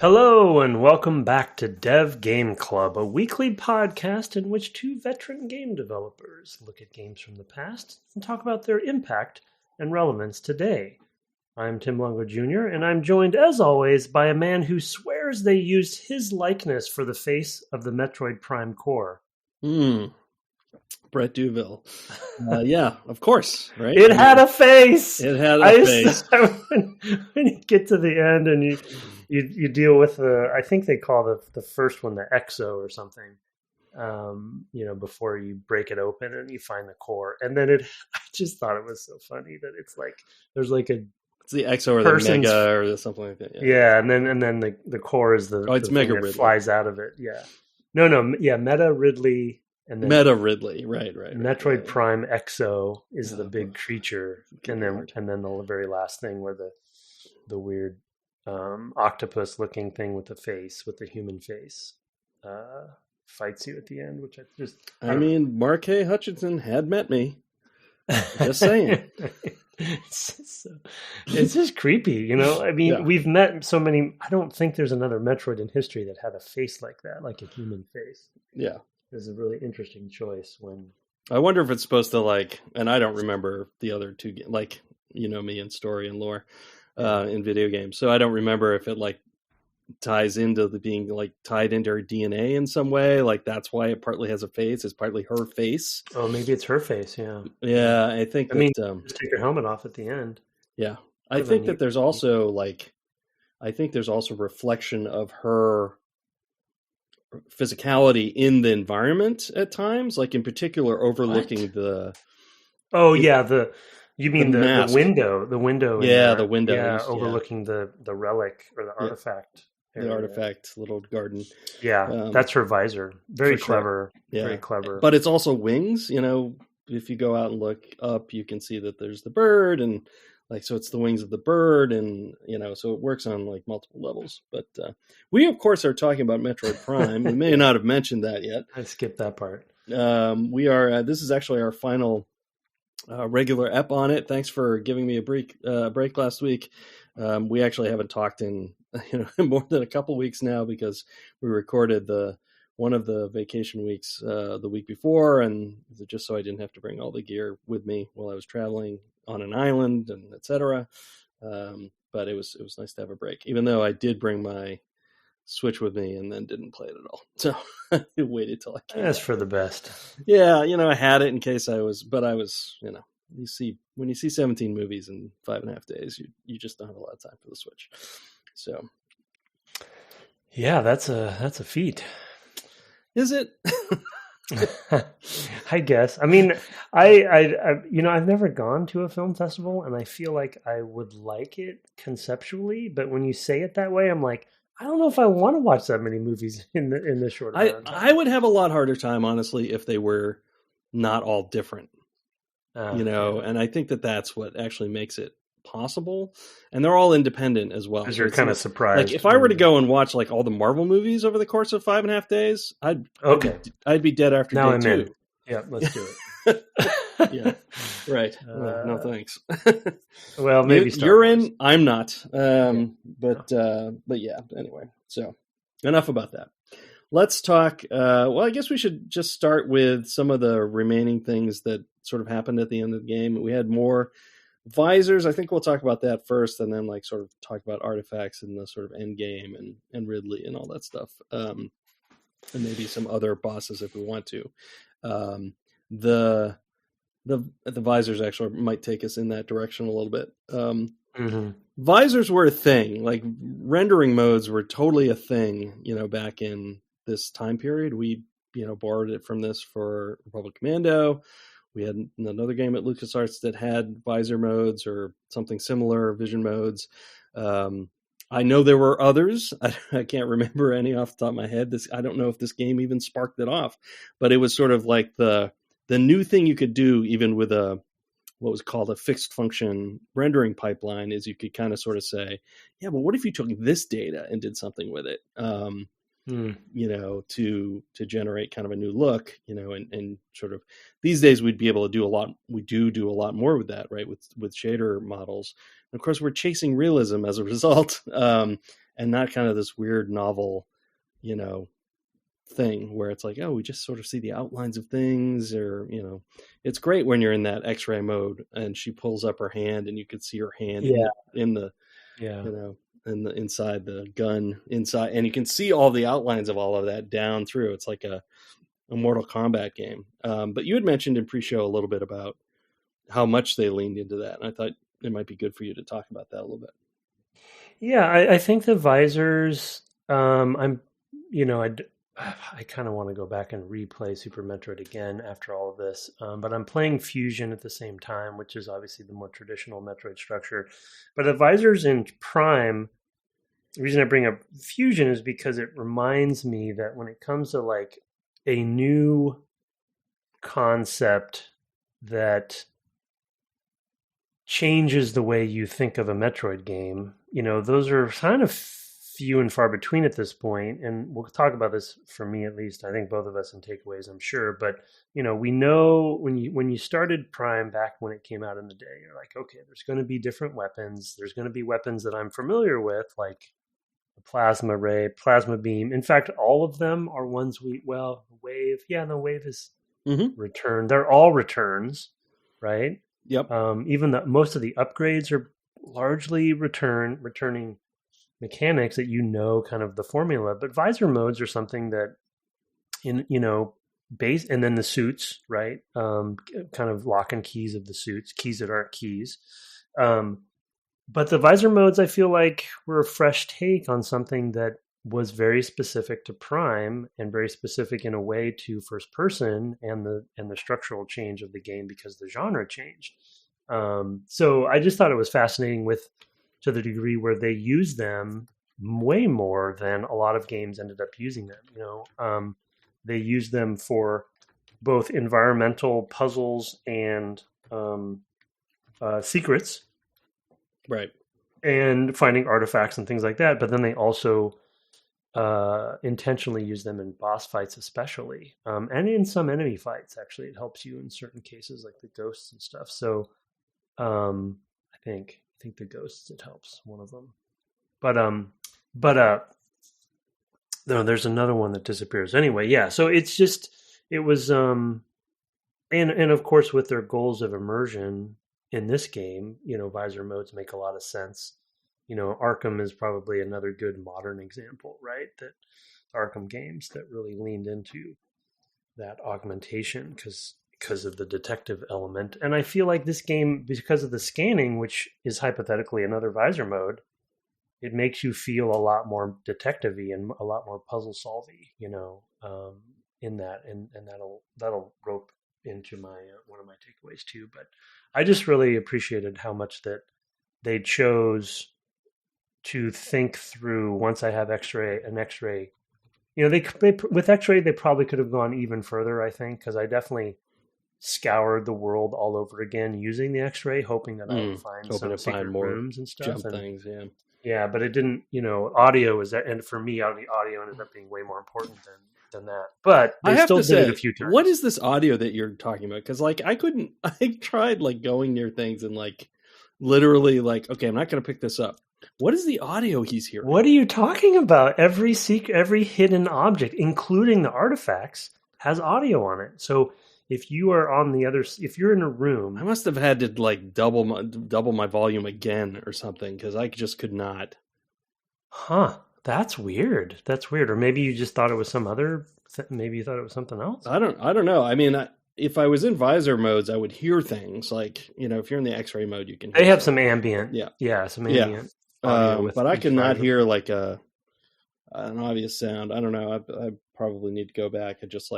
Hello and welcome back to Dev Game Club, a weekly podcast in which two veteran game developers look at games from the past and talk about their impact and relevance today. I'm Tim Longo Jr., and I'm joined, as always, by a man who swears they used his likeness for the face of the Metroid Prime core. Brett Duville. Yeah, of course, right? It had a face! It had a face. When you get to the end and you deal with I think they call the first one the EXO or something, before you break it open and you find the core. And then I just thought it was so funny that it's like, there's like it's the EXO or the Mega or something like that. Yeah, and then the core is it's the Mega thing that Ridley. Flies out of it. Yeah. No, Meta Ridley. And then Meta Ridley, right. Metroid Prime EXO is the big but creature, and then the very last thing where the weird octopus looking thing with the human face fights you at the end, which I mean, Mark A. Hutchinson had met me. Just saying. It's just creepy, I mean, yeah. We've met so many. I don't think there's another Metroid in history that had a face like that, like a human face. Yeah. Is a really interesting choice. When I wonder if it's supposed to and I don't remember the other two, me and story and lore in video games, so I don't remember if it ties into the being tied into her DNA in some way. That's why it partly has a face. It's partly her face. Oh, maybe it's her face. Yeah. Yeah, I think. Just take her helmet off at the end. Yeah, I think that there's also reflection of her physicality in the environment at times, in particular overlooking the window the window overlooking the relic or the artifact little garden. That's her visor. Very clever. Sure. Very clever, but it's also wings. If you go out and look up, you can see that there's the bird, and so it's the wings of the bird, and so it works on multiple levels. But we of course are talking about Metroid Prime. We may not have mentioned that yet. I skipped that part. We are. This is actually our final regular ep on it. Thanks for giving me a break last week. We actually haven't talked in more than a couple weeks now, because we recorded one of the vacation weeks the week before, and just so I didn't have to bring all the gear with me while I was traveling on an island and etc. But it was nice to have a break, even though I did bring my Switch with me and then didn't play it at all. So I waited till I came. That's for the best. Yeah, I had it in case I was, you see, when you see 17 movies in 5.5 days, you just don't have a lot of time for the Switch. So yeah, that's a feat. Is it? I guess. I mean, I've never gone to a film festival, and I feel like I would like it conceptually, but when you say it that way, I'm like, I don't know if I want to watch that many movies in this short amount of time. I would have a lot harder time, honestly, if they were not all different. And I think that's what actually makes it possible, and they're all independent as well. Because you're kind of surprised. If I were to go and watch all the Marvel movies over the course of 5.5 days, I'd be dead after now day I'm 2. In. Yeah, let's do it. Yeah, right. No thanks. Well, maybe you're in. I'm not. But yeah. Anyway, so enough about that. Let's talk. I guess we should just start with some of the remaining things that sort of happened at the end of the game. We had more visors. I think we'll talk about that first, and then sort of talk about artifacts and the sort of end game and Ridley and all that stuff, and maybe some other bosses if we want to. The visors actually might take us in that direction a little bit. Visors were a thing. Rendering modes were totally a thing, back in this time period. We, borrowed it from this for Republic Commando. We had another game at LucasArts that had visor modes or something similar, vision modes. I know there were others. I can't remember any off the top of my head. I don't know if this game even sparked it off, but it was sort of like the new thing you could do, even with what was called a fixed function rendering pipeline, is you could kind of sort of say, yeah, but what if you took this data and did something with it? To generate kind of a new look, and sort of these days we'd be able to do a lot. We do a lot more with that, right? With shader models. And of course, we're chasing realism as a result. and not kind of this weird novel, thing where it's like, oh, we just sort of see the outlines of things, or it's great when you're in that X-ray mode and she pulls up her hand and you can see her hand in the inside the gun inside, and you can see all the outlines of all of that down through. It's like a Mortal Kombat game. But you had mentioned in pre-show a little bit about how much they leaned into that, and I thought it might be good for you to talk about that a little bit. Yeah, I think the visors. I kind of want to go back and replay Super Metroid again after all of this, but I'm playing Fusion at the same time, which is obviously the more traditional Metroid structure. But the visors in Prime, the reason I bring up Fusion is because it reminds me that when it comes to like a new concept that changes the way you think of a Metroid game, those are kind of few and far between at this point. And we'll talk about this, for me at least. I think both of us in takeaways, I'm sure. But, we know when you started Prime back when it came out in the day, you're like, okay, there's going to be different weapons. There's going to be weapons that I'm familiar with, like the plasma ray, plasma beam. In fact, all of them are ones Wave. Yeah, the Wave is returned. They're all returns, right? Yep. Even most of the upgrades are largely returning mechanics that kind of the formula. But visor modes are something that base, and then the suits, right? Kind of lock and keys of the suits, keys that aren't keys. But the visor modes, I feel like, were a fresh take on something that was very specific to Prime and very specific in a way to first person and the structural change of the game because the genre changed. So I just thought it was fascinating to the degree where they use them way more than a lot of games ended up using them. They use them for both environmental puzzles and secrets, right, and finding artifacts and things like that. But then they also intentionally use them in boss fights, especially, and in some enemy fights. Actually, it helps you in certain cases, like the ghosts and stuff. So I think the ghosts, it helps one of them. But no, there's another one that disappears anyway. Yeah, so it was and of course with their goals of immersion in this game, visor modes make a lot of sense. Arkham is probably another good modern example, right? That Arkham games that really leaned into that augmentation because of the detective element. And I feel like this game, because of the scanning, which is hypothetically another visor mode, it makes you feel a lot more detective-y and a lot more puzzle solvy, in that, and that'll rope into my one of my takeaways too. But I just really appreciated how much that they chose to think through. Once I have an X-ray, they with X-ray they probably could have gone even further. I think, because I definitely scoured the world all over again using the X-ray, hoping that I would find some secret rooms and stuff, jump things. Yeah, but it didn't. Audio is that, and for me, the audio ended up being way more important than that. But they still did it a few times. What is this audio that you're talking about? Because I tried going near things and literally okay, I'm not going to pick this up. What is the audio he's hearing? What are you talking about? Every hidden object, including the artifacts, has audio on it. So if you are if you're in a room, I must have had to double my volume again or something, because I just could not. Huh? That's weird. Or maybe you just thought it was maybe you thought it was something else. I don't know. I mean, if I was in visor modes, I would hear things if you're in the X-ray mode, you can. They have some ambient. Yeah, some ambient. But I could not hear an obvious sound. I don't know. I probably need to go back and just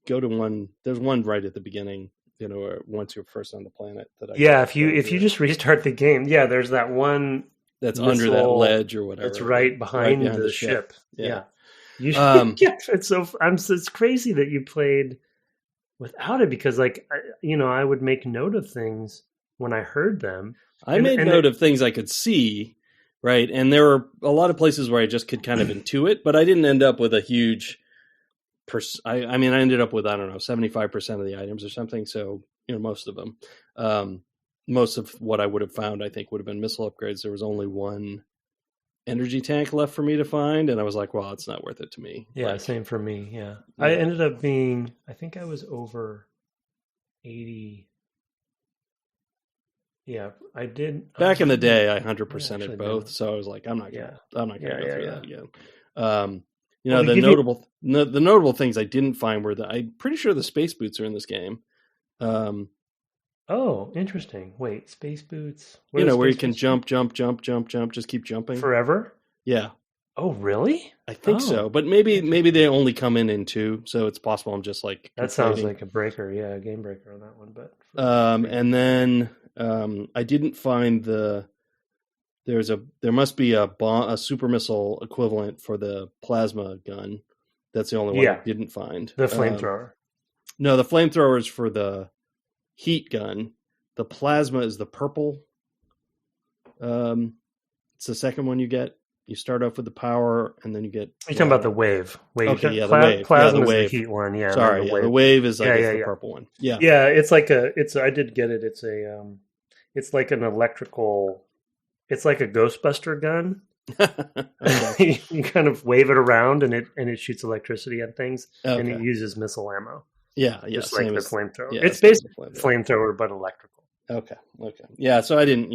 go to one. There's one right at the beginning, once you're first on the planet. If you just restart the game, there's that one that's under that ledge or whatever. It's right behind the ship. Yeah. It's crazy that you played without it, because I would make note of things when I heard them. I made note of things I could see, right? And there were a lot of places where I just could kind of intuit, but I didn't end up with a huge. I ended up with 75% of the items or something. So most of them, most of what I would have found, I think, would have been missile upgrades. There was only one energy tank left for me to find, and I was like, well, it's not worth it to me. Yeah, like, same for me. Yeah. I ended up being, I think I was over 80. Yeah, I did. Back in the day, I 100%ed both, so I was like, I'm not gonna go through that again. The notable things I didn't find were that I'm pretty sure the space boots are in this game. Oh, interesting. Wait, space boots? Where you can jump, just keep jumping forever. Yeah. Oh, really? I think so, but maybe they only come in 2, so it's possible I'm just like that sounds like a breaker, a game breaker on that one. But and then I didn't find there must be a super missile equivalent for the plasma gun. That's the only one I didn't find. The flamethrower. No, the flamethrower is for the heat gun. The plasma is the purple. It's the second one you get. You start off with the power, and then you get. You're talking about the wave. Okay, the wave. Plasma is the heat one. Yeah. Sorry, the wave is the purple one. Yeah. Yeah, it's like I did get it. It's like an electrical. It's like a Ghostbuster gun. You kind of wave it around, and it shoots electricity at things, and it uses missile ammo. Yeah, just like the flamethrower. Yeah, it's basically flamethrower, but electrical. Okay. Yeah, so I didn't,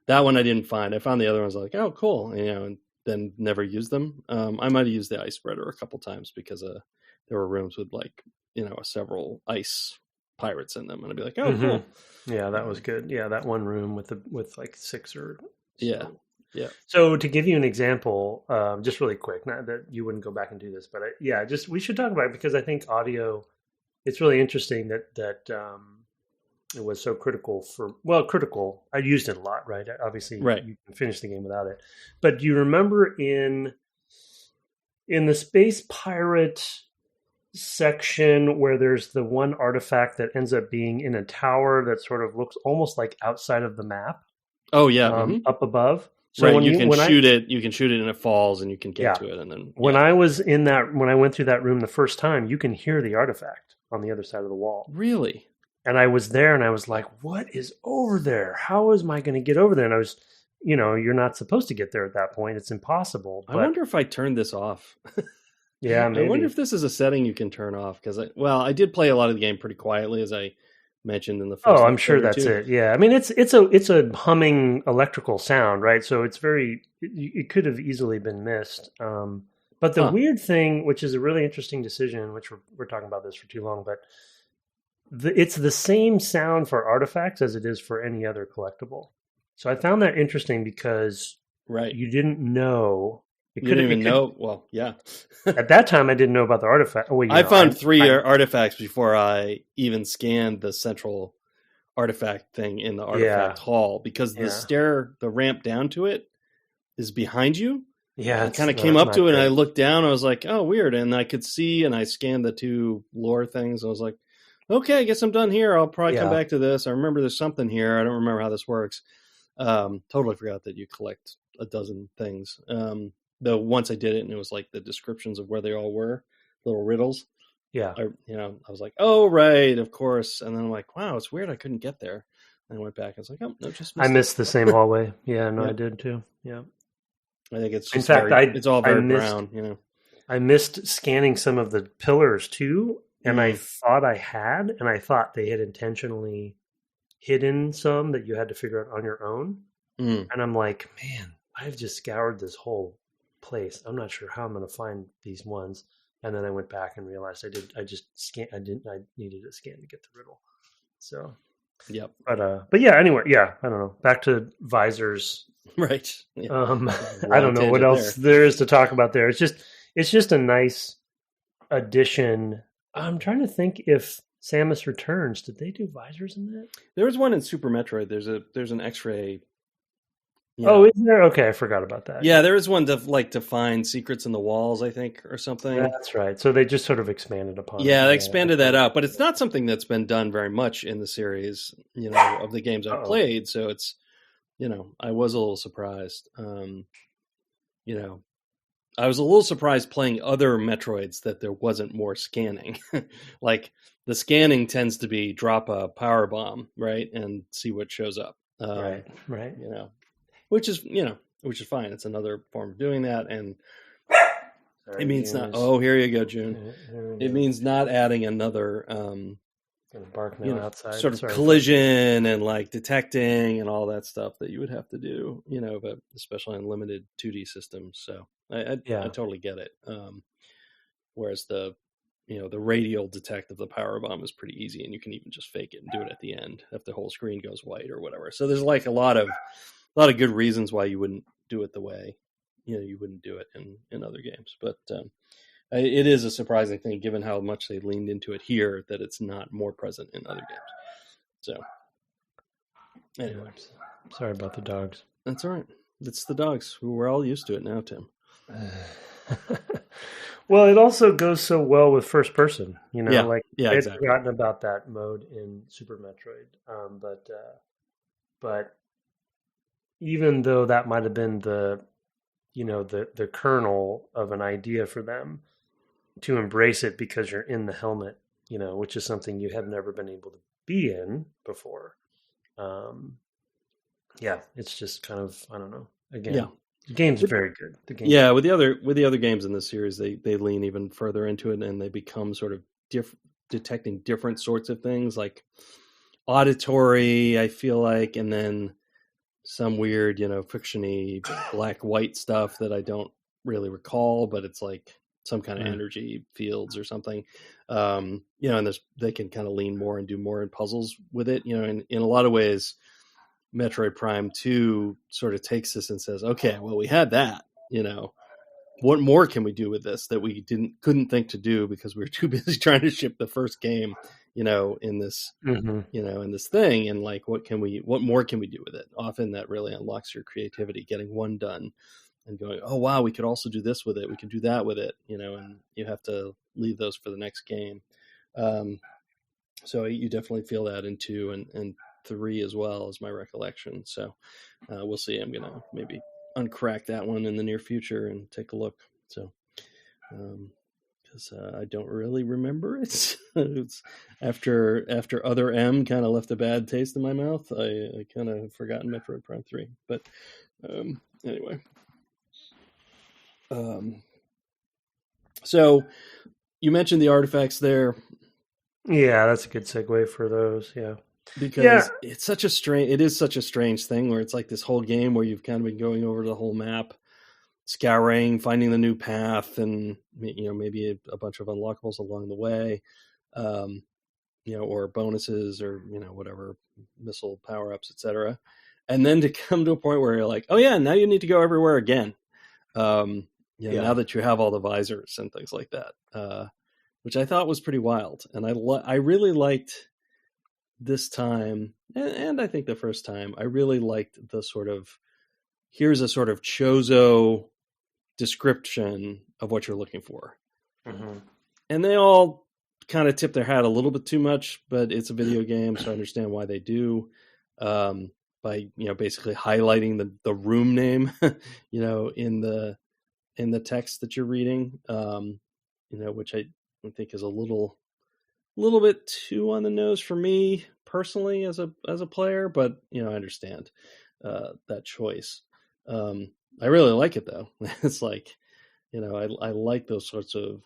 that one I didn't find. I found the other ones like, oh, cool, and then never used them. I might have used the ice spreader a couple times because there were rooms with like, several ice pirates in them, and I'd be like, oh, cool. Yeah, that was good. Yeah, that one room with like 6 or so. Yeah. So to give you an example, just really quick, not that you wouldn't go back and do this, but we should talk about it because I think audio. It's really interesting that it was so critical critical. I used it a lot, right? Obviously, you can finish the game without it. But do you remember in the Space Pirate section where there's the one artifact that ends up being in a tower that sort of looks almost like outside of the map? Oh, yeah. Up above. So right, you can shoot it and it falls and you can get to it. And then when I went through that room the first time, you can hear the artifact on the other side of the wall. Really? And I was there and I was like, what is over there? How am I going to get over there? And I was, you're not supposed to get there at that point. It's impossible. I wonder if I turned this off. Yeah, maybe. I wonder if this is a setting you can turn off because I did play a lot of the game pretty quietly as I mentioned in the first. Oh, I'm sure that's it. Yeah. I mean, it's a humming electrical sound, right? So it's it could have easily been missed. But the weird thing, which is a really interesting decision, which we're talking about this for too long, but it's the same sound for artifacts as it is for any other collectible. So I found that interesting because you didn't know. You didn't even know. Well, yeah. At that time, I didn't know about the artifact. Well, I found 3 artifacts before I even scanned the central artifact thing in the artifact hall because the ramp down to it is behind you. Yeah, I kind of came up to it and I looked down. I was like, oh, weird. And I could see and I scanned the 2 lore things. I was like, okay, I guess I'm done here. I'll probably come back to this. I remember there's something here. I don't remember how this works. Totally forgot that you collect a dozen things. Though once I did it and it was like the descriptions of where they all were, little riddles. Yeah. I was like, oh, right, of course. And then I'm like, wow, it's weird. I couldn't get there. And I went back. I was like, oh, no, just I missed the same hallway. Yeah, no, I did too. Yeah. I think it's just in fact, it's all very brown, I missed scanning some of the pillars too. And I thought and I thought they had intentionally hidden some that you had to figure out on your own. And I'm like, man, I've just scoured this whole place. I'm not sure how I'm going to find these ones. And then I went back and realized I needed a scan to get the riddle. So, yep. But yeah, anyway, I don't know. Back to visors. Right. Yeah. I don't know what else there is to talk about there. It's just a nice addition. I'm trying to think if Samus Returns, did they do visors in that? There was one in Super Metroid. There's an X-ray. Oh, is there? Okay, I forgot about that. Yeah, there is one to find secrets in the walls, I think, or something. That's right. So they just sort of expanded upon. Yeah, they expanded that out, but it's not something that's been done very much in the series, of the games I've played. So it's, I was a little surprised. I was a little surprised playing other Metroids that there wasn't more scanning. Like the scanning tends to be drop a power bomb, right, and see what shows up. Right. Which is, which is fine. It's another form of doing that, and Sorry, it means not. Oh, here you go, June. It means not adding another, gonna bark now outside. Sort of collision and like detecting and all that stuff that you would have to do, but especially in limited 2D systems. So I totally get it. Whereas the radial detect of the power bomb is pretty easy, and you can even just fake it and do it at the end if the whole screen goes white or whatever. So there's like a lot of good reasons why you wouldn't do it the way you wouldn't do it in other games. But it is a surprising thing, given how much they leaned into it here, that it's not more present in other games. So anyway, sorry about the dogs. That's all right. It's the dogs. We're all used to it now, Tim. Well, it also goes so well with first person, they'd exactly. forgotten about that mode in Super Metroid. But even though that might have been the kernel of an idea for them to embrace it because you're in the helmet, which is something you have never been able to be in before. It's just kind of, I don't know. Again, the game's very good. With the other games in this series, they lean even further into it, and they become sort of detecting different sorts of things, like auditory, I feel like, and then some weird, fictiony black-white stuff that I don't really recall, but it's like some kind of energy fields or something. And they can kind of lean more and do more in puzzles with it. In a lot of ways, Metroid Prime 2 sort of takes this and says, okay, well, we had that, what more can we do with this that we couldn't think to do because we were too busy trying to ship the first game, in this, in this thing. And like, what more can we do with it? Often that really unlocks your creativity, getting one done and going, oh, wow, we could also do this with it. We could do that with it, and you have to leave those for the next game. So you definitely feel that in 2 and 3 as well, as my recollection. So we'll see. I'm going to maybe uncrack that one in the near future and take a look. So, because I don't really remember it. It's after Other M kind of left a bad taste in my mouth. I kind of have forgotten Metroid Prime 3. But anyway. So you mentioned the artifacts there. Yeah, that's a good segue for those. Yeah. Because it is such a strange thing where it's like this whole game where you've kind of been going over the whole map, scouring, finding the new path, and maybe a bunch of unlockables along the way, or bonuses or whatever, missile power-ups, etc. And then to come to a point where you're like, oh yeah, now you need to go everywhere again. Now that you have all the visors and things like that, which I thought was pretty wild. And I really liked this time, and I think the first time, I really liked the sort of, here's a sort of Chozo description of what you're looking for. Mm-hmm. And they all kind of tip their hat a little bit too much, but it's a video game, so I understand why they do. By basically highlighting the room name, in the text that you're reading, which I think is a little bit too on the nose for me personally as a player, but I understand that choice. I really like it though. It's like, I like those sorts of.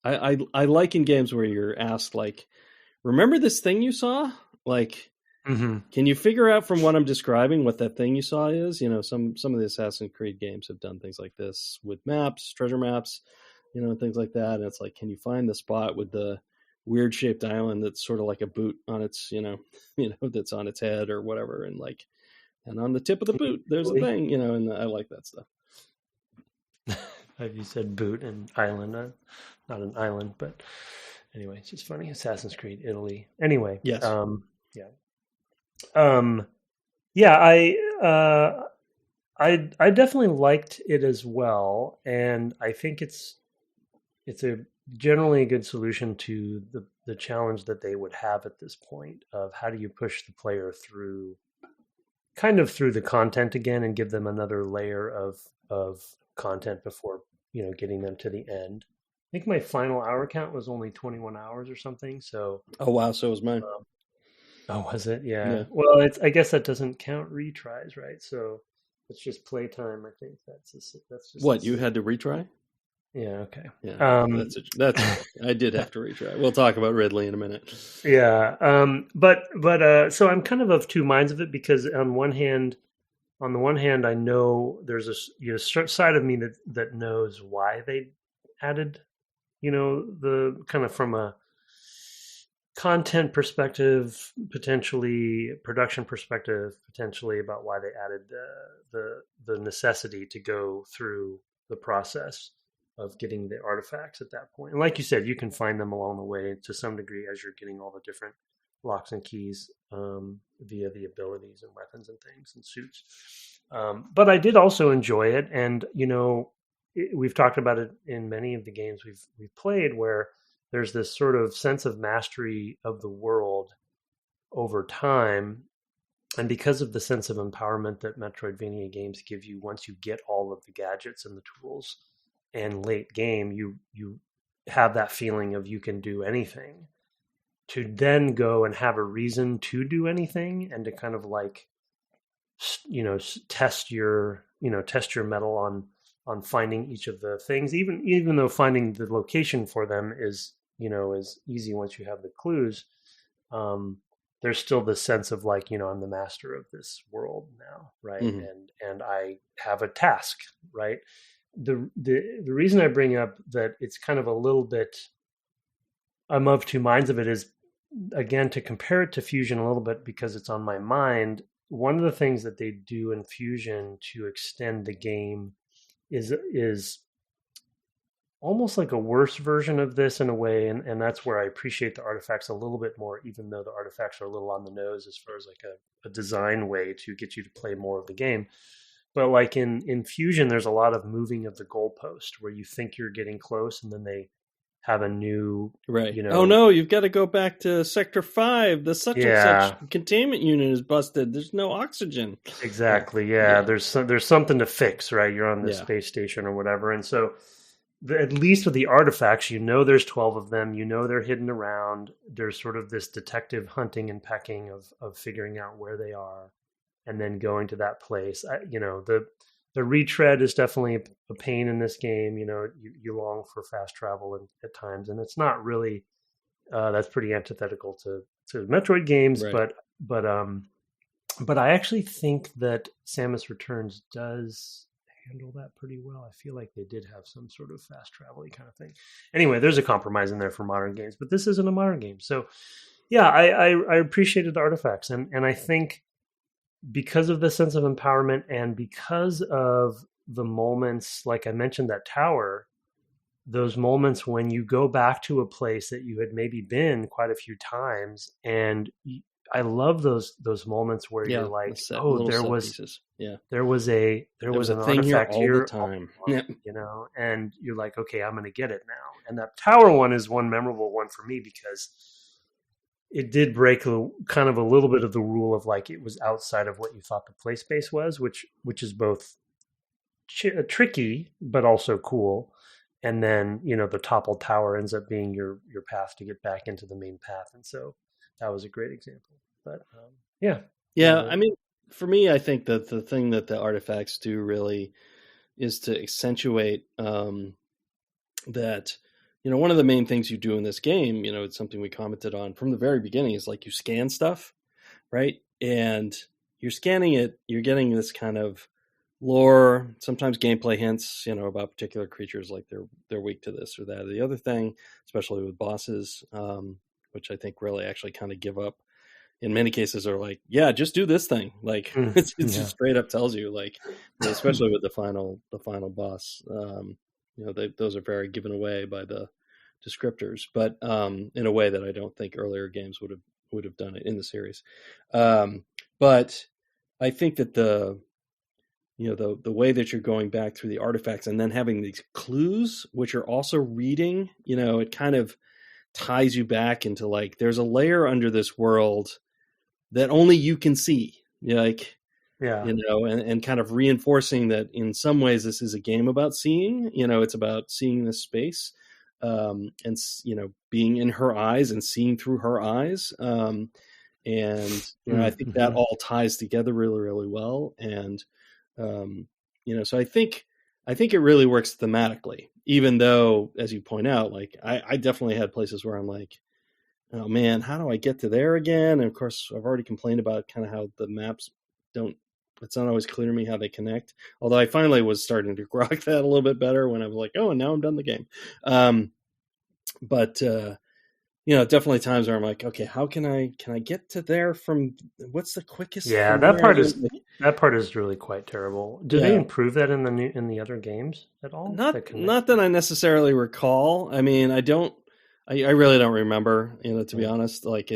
I like in games where you're asked, like, remember this thing you saw? Like, can you figure out from what I'm describing what that thing you saw is? Some of the Assassin's Creed games have done things like this with maps, treasure maps, things like that. And it's like, can you find the spot with the weird shaped island that's sort of like a boot on its, that's on its head or whatever, and like, and on the tip of the boot there's a thing, and I like that stuff. You said boot and island, not an island, but anyway, it's just funny. Assassin's Creed Italy. Anyway, yes, I definitely liked it as well, and I think it's a generally a good solution to the challenge that they would have at this point of how do you push the player through the content again and give them another layer of content before getting them to the end. I think my final hour count was only 21 hours or something. So oh wow, so was mine. Oh, was it? Yeah. Well, I guess that doesn't count retries, right? So It's just playtime. I think that's just what you had to retry. Yeah. Okay. Yeah, that's I did have to retry. We'll talk about Ridley in a minute. Yeah. But so I'm kind of two minds of it, because on the one hand, I know there's a side of me that knows why they added, the kind of from a content perspective, potentially production perspective, potentially about why they added the necessity to go through the process of getting the artifacts at that point. And like you said, you can find them along the way to some degree as you're getting all the different locks and keys via the abilities and weapons and things and suits. But I did also enjoy it, and we've talked about it in many of the games we've played, where there's this sort of sense of mastery of the world over time. And because of the sense of empowerment that Metroidvania games give you once you get all of the gadgets and the tools, and late game, you have that feeling of you can do anything, to then go and have a reason to do anything, and to kind of like, test your metal on finding each of the things, even though finding the location for them is easy once you have the clues. There's still this sense of like, I'm the master of this world now, right? Mm-hmm. And I have a task, right? The reason I bring up that it's kind of a little bit, I'm of two minds of it, is again to compare it to Fusion a little bit, because it's on my mind. One of the things that they do in Fusion to extend the game is almost like a worse version of this in a way, and that's where I appreciate the artifacts a little bit more, even though the artifacts are a little on the nose as far as like a design way to get you to play more of the game. But like in Fusion, there's a lot of moving of the goalpost where you think you're getting close, and then they have a new, right. Oh no, you've got to go back to Sector 5. The such and such containment unit is busted. There's no oxygen. Exactly. Yeah. There's something to fix, right? You're on the space station or whatever. And so at least with the artifacts, there's 12 of them, they're hidden around. There's sort of this detective hunting and pecking of figuring out where they are, and then going to that place. The retread is definitely a pain in this game. You long for fast travel at times, and it's not really, that's pretty antithetical to Metroid games. Right. But I actually think that Samus Returns does handle that pretty well. I feel like they did have some sort of fast travel-y kind of thing. Anyway, there's a compromise in there for modern games, but this isn't a modern game. So yeah, I appreciated the artifacts, and I think because of the sense of empowerment, and because of the moments, like I mentioned, that tower, those moments when you go back to a place that you had maybe been quite a few times, and I love those moments where you're like, oh, there was an thing artifact here all the time, and you're like, okay, I'm going to get it now. And that tower one is one memorable one for me, because it did break kind of a little bit of the rule of like, it was outside of what you thought the play space was, which is both tricky but also cool. And then the toppled tower ends up being your path to get back into the main path, and so that was a great example. But yeah. I mean, for me, I think that the thing that the artifacts do really is to accentuate that. One of the main things you do in this game, it's something we commented on from the very beginning, is like you scan stuff, right? And you're scanning it, you're getting this kind of lore, sometimes gameplay hints, about particular creatures, like they're weak to this or that or the other thing, especially with bosses, which I think really actually kind of give up. In many cases are like, yeah, just do this thing. Like it's just straight up tells you, like, especially with the final boss, those are very given away by the descriptors, but in a way that I don't think earlier games would have done it in the series. But I think that the way that you're going back through the artifacts and then having these clues, which are also reading, it kind of ties you back into like, there's a layer under this world that only you can see, and kind of reinforcing that in some ways this is a game about seeing, it's about seeing this space, and being in her eyes and seeing through her eyes, and I think that all ties together really, really well. And So I think it really works thematically, even though, as you point out, like I definitely had places where I'm like, oh man, how do I get to there again? And of course, I've already complained about kind of how the maps it's not always clear to me how they connect. Although I finally was starting to grok that a little bit better when I was like, oh, and now I'm done the game. But definitely times where I'm like, okay, how can I get to there from, what's the quickest? Yeah, that part is really quite terrible. Did they improve that in the other games at all? Not that I necessarily recall. I mean, I really don't remember, to be honest. Like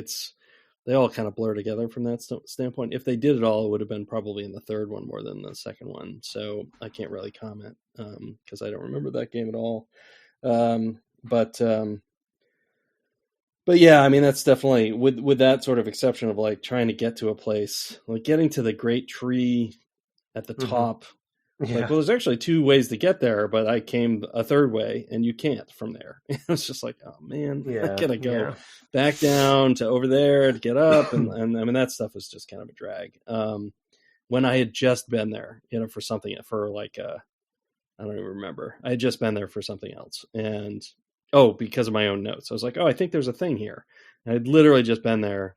they all kind of blur together from that standpoint. If they did it all, it would have been probably in the third one more than the second one. So I can't really comment because I don't remember that game at all. But yeah, I mean, that's definitely with that sort of exception of like trying to get to a place, like getting to the great tree at the top. Yeah. Like, well, there's actually 2 ways to get there, but I came a third way and you can't from there. It's just like, oh man, I gotta go back down to over there to get up. And I mean, that stuff was just kind of a drag. When I had just been there, for something, for like, I don't even remember. I had just been there for something else. And because of my own notes. I was like, I think there's a thing here. And I'd literally just been there,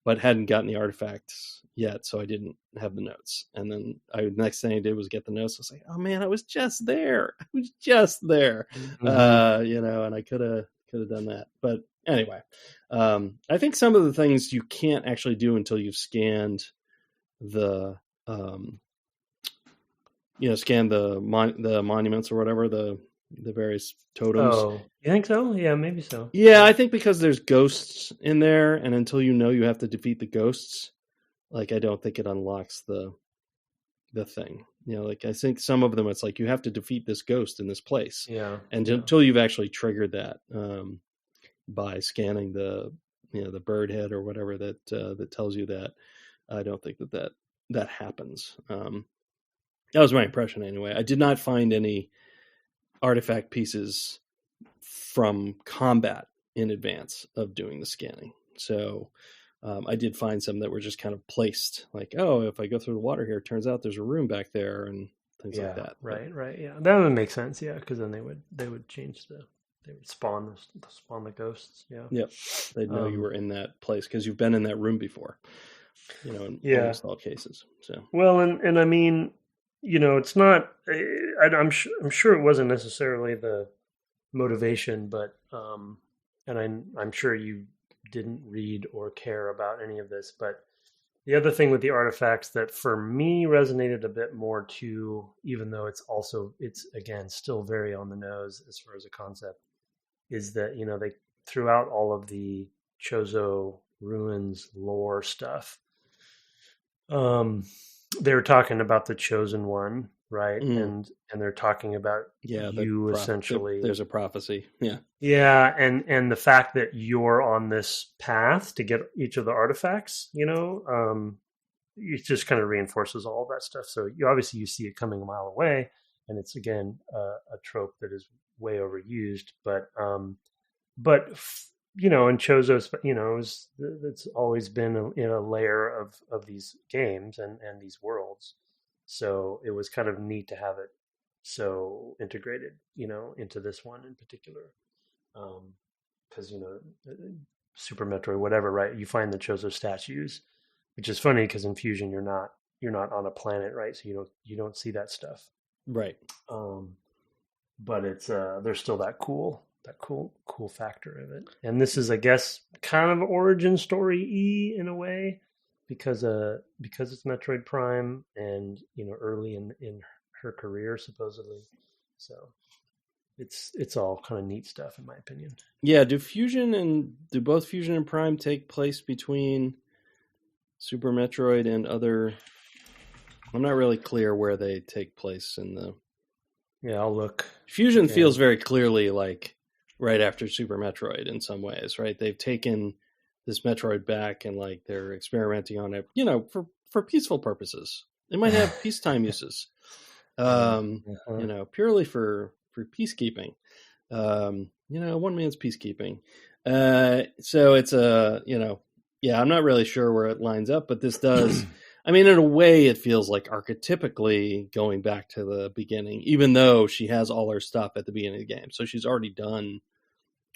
but hadn't gotten the artifacts yet, so I didn't have the notes. And then the next thing I did was get the notes. I was like, oh man, I was just there. Mm-hmm. And I could have done that. But anyway, I think some of the things you can't actually do until you've scanned the monuments or whatever, the various totems. Oh, you think so? Yeah, maybe so. Yeah, I think because there's ghosts in there, and until you have to defeat the ghosts, like I don't think it unlocks the thing. Like I think some of them it's like you have to defeat this ghost in this place. Yeah. And until you've actually triggered that by scanning the the bird head or whatever that tells you that, I don't think that happens. That was my impression anyway. I did not find any artifact pieces from combat in advance of doing the scanning. So I did find some that were just kind of placed, like, if I go through the water here, it turns out there's a room back there and things like that. Right. Yeah, that would make sense. Yeah, because then they would change they would spawn the ghosts. Yeah. Yep. They'd know you were in that place because you've been in that room before. In almost all cases. So well, and I mean, it's not. I'm sure it wasn't necessarily the motivation, but and I'm sure you didn't read or care about any of this. But the other thing with the artifacts that for me resonated a bit more too, even though it's again still very on the nose as far as a concept, is that they throughout all of the Chozo ruins lore stuff. They were talking about the chosen one, right? And they're talking about you essentially. There's a prophecy. Yeah. Yeah, and the fact that you're on this path to get each of the artifacts, it just kind of reinforces all of that stuff. So you see it coming a mile away, and it's again a trope that is way overused, but and Chozo's, it's always been in a layer of these games and these worlds. So it was kind of neat to have it so integrated, into this one in particular. Because, Super Metroid, whatever, right? You find the Chozo statues, which is funny because in Fusion you're not on a planet, right? So you don't see that stuff. Right. But it's there's still that cool factor of it. And this is, I guess, kind of origin story-y in a way, because it's Metroid Prime and early in her career supposedly. So it's all kind of neat stuff in my opinion. Yeah, do both Fusion and Prime take place between Super Metroid and other? I'm not really clear where they take place in the. Yeah, I'll look. Fusion feels very clearly like right after Super Metroid in some ways, right? They've taken this Metroid back and like they're experimenting on it, for peaceful purposes. They might have peacetime uses, purely for peacekeeping. One man's peacekeeping. So it's I'm not really sure where it lines up, but this does. I mean, in a way, it feels like archetypically going back to the beginning, even though she has all her stuff at the beginning of the game. So she's already done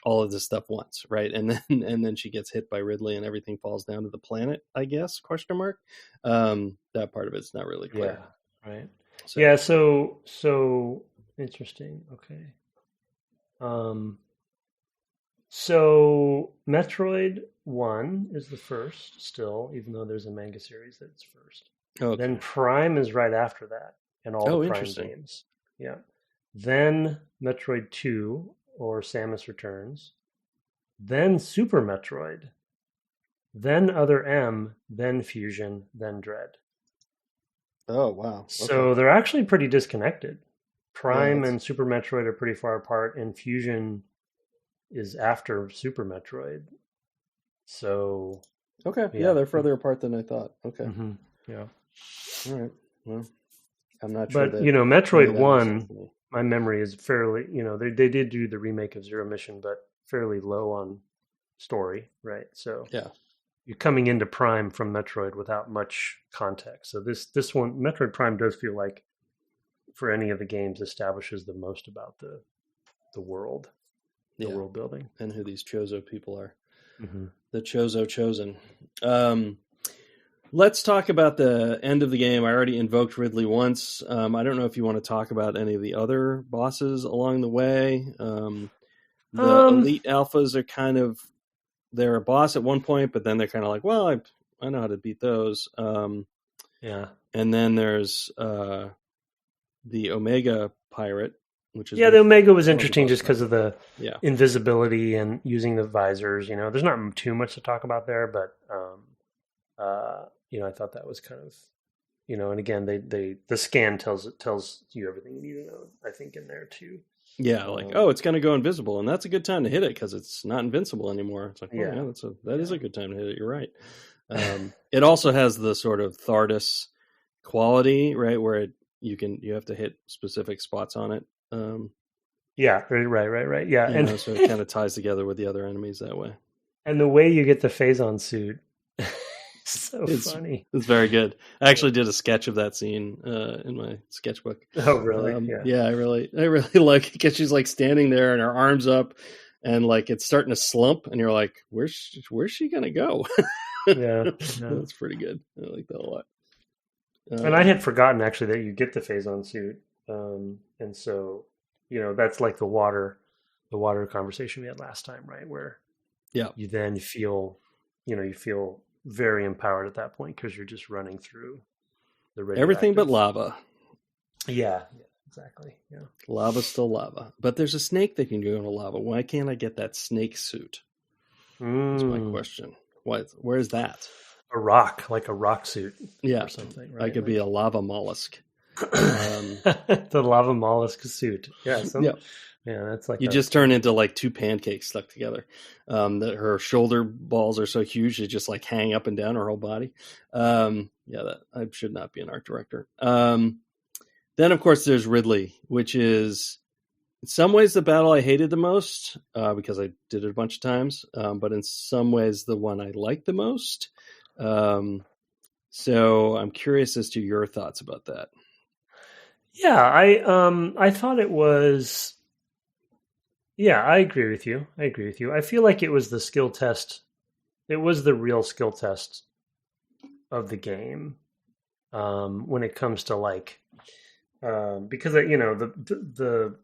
all of this stuff once, right? And then she gets hit by Ridley and everything falls down to the planet, I guess, question mark. That part of it's not really clear. Yeah, right. So. Yeah, so interesting. Okay. So Metroid 1 is the first still, even though there's a manga series that's first. Okay. Then Prime is right after that, and all the Prime games. Yeah. Then Metroid 2, or Samus Returns. Then Super Metroid. Then Other M, then Fusion, then Dread. Oh, wow. Okay. So they're actually pretty disconnected. Prime and Super Metroid are pretty far apart, and Fusion is after Super Metroid. So okay, yeah, they're further apart than I thought. Okay, yeah. All right. Well, I'm not sure. But Metroid 1, my memory is fairly. They did do the remake of Zero Mission, but fairly low on story, right? So yeah, you're coming into Prime from Metroid without much context. So this one, Metroid Prime, does feel like, for any of the games, establishes the most about the world. The world building, and who these Chozo people are. Mm-hmm. The Chozo chosen. Let's talk about the end of the game. I already invoked Ridley once. I don't know if you want to talk about any of the other bosses along the way. The elite alphas are kind of, they're a boss at one point, but then they're kind of like, well, I know how to beat those. Yeah. And then there's the Omega pirate, which is the Omega was interesting just because of the invisibility and using the visors. There's not too much to talk about there, but I thought that was kind of, and again, the scan tells you everything you need to know, I think, in there too. Yeah, it's going to go invisible, and that's a good time to hit it because it's not invincible anymore. It's like, that is a good time to hit it. You're right. It also has the sort of Thardus quality, right, where you have to hit specific spots on it. Yeah, right. Yeah, and so it kind of ties together with the other enemies that way. And the way you get the Phazon suit, it's funny. It's very good. I actually did a sketch of that scene in my sketchbook. Oh, really? Yeah, I really like it because she's like standing there and her arms up, and like it's starting to slump, and you're like, where's she gonna go? Yeah, that's pretty good. I like that a lot. And I had forgotten actually that you get the Phazon suit. And so, that's like the water conversation we had last time, right? Where you then feel very empowered at that point because you're just running through the everything but lava. Yeah, exactly. Yeah, lava's still lava, but there's a snake that can go into lava. Why can't I get that snake suit? That's my question. Where's that? A rock suit. Yeah, or something. Right? I could be a lava mollusk. The lava mollusk suit. Yeah. That's like you just turn into like two pancakes stuck together. That her shoulder balls are so huge they just like hang up and down her whole body. That I should not be an art director. Then of course there's Ridley, which is in some ways the battle I hated the most because I did it a bunch of times, but in some ways the one I liked the most. So I'm curious as to your thoughts about that. Yeah, I thought it was. Yeah, I agree with you. I feel like it was the skill test. It was the real skill test of the game when it comes to because the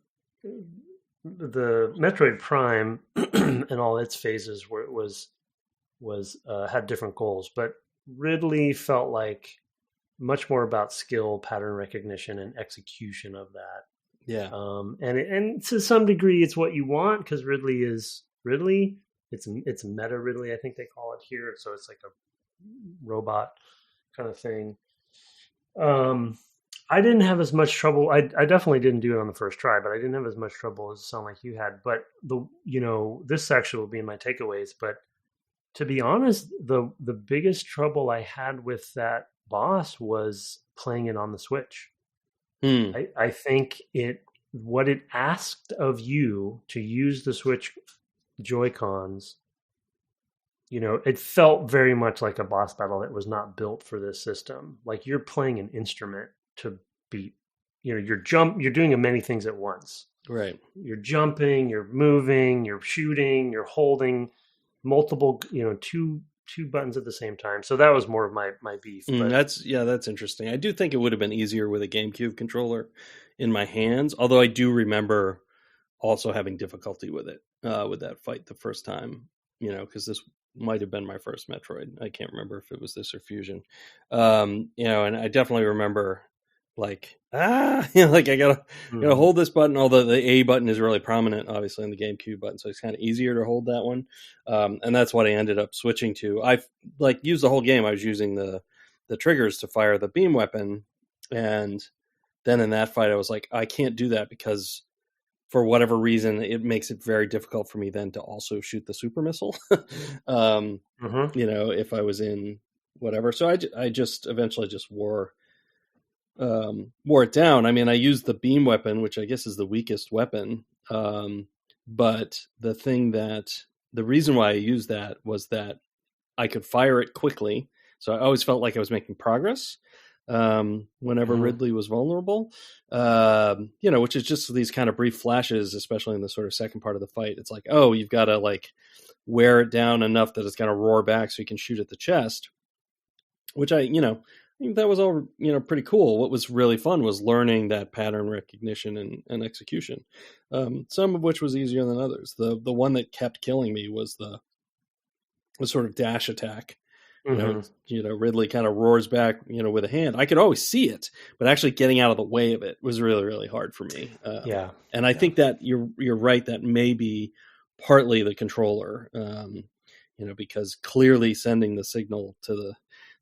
Metroid Prime and all its phases where it was had different goals, but Ridley felt like much more about skill, pattern recognition, and execution of that. Yeah. And to some degree, it's what you want because Ridley is Ridley. It's meta Ridley, I think they call it here. So it's like a robot kind of thing. I didn't have as much trouble. I definitely didn't do it on the first try, but I didn't have as much trouble as it sounded like you had. But this section will be in my takeaways. But to be honest, the biggest trouble I had with that boss was playing it on the Switch. I think what it asked of you to use the Switch Joy-Cons it felt very much like a boss battle that was not built for this system. Like you're playing an instrument to beat, you're doing many things at once. Right. You're jumping, you're moving, you're shooting, you're holding multiple, two buttons at the same time. So that was more of my beef. But That's interesting. I do think it would have been easier with a GameCube controller in my hands, although I do remember also having difficulty with it, with that fight the first time, because this might have been my first Metroid. I can't remember if it was this or Fusion. And I definitely remember like, like I gotta hold this button, although the A button is really prominent, obviously, on the GameCube button, so it's kind of easier to hold that one. And that's what I ended up switching to. I've used the whole game. I was using the triggers to fire the beam weapon, and then in that fight, I was like, I can't do that because for whatever reason, it makes it very difficult for me then to also shoot the super missile. If I was in whatever. So I just eventually just wore it down. I mean, I used the beam weapon, which I guess is the weakest weapon. But the reason why I used that was that I could fire it quickly. So I always felt like I was making progress whenever Ridley was vulnerable, which is just these kind of brief flashes, especially in the sort of second part of the fight. It's like, oh, you've got to like wear it down enough that it's going to roar back so you can shoot at the chest, which I think that was all, pretty cool. What was really fun was learning that pattern recognition and execution, some of which was easier than others. The one that kept killing me was the sort of dash attack. Ridley kind of roars back, with a hand. I could always see it, but actually getting out of the way of it was really, really hard for me. And I think that you're right. That may be partly the controller, because clearly sending the signal to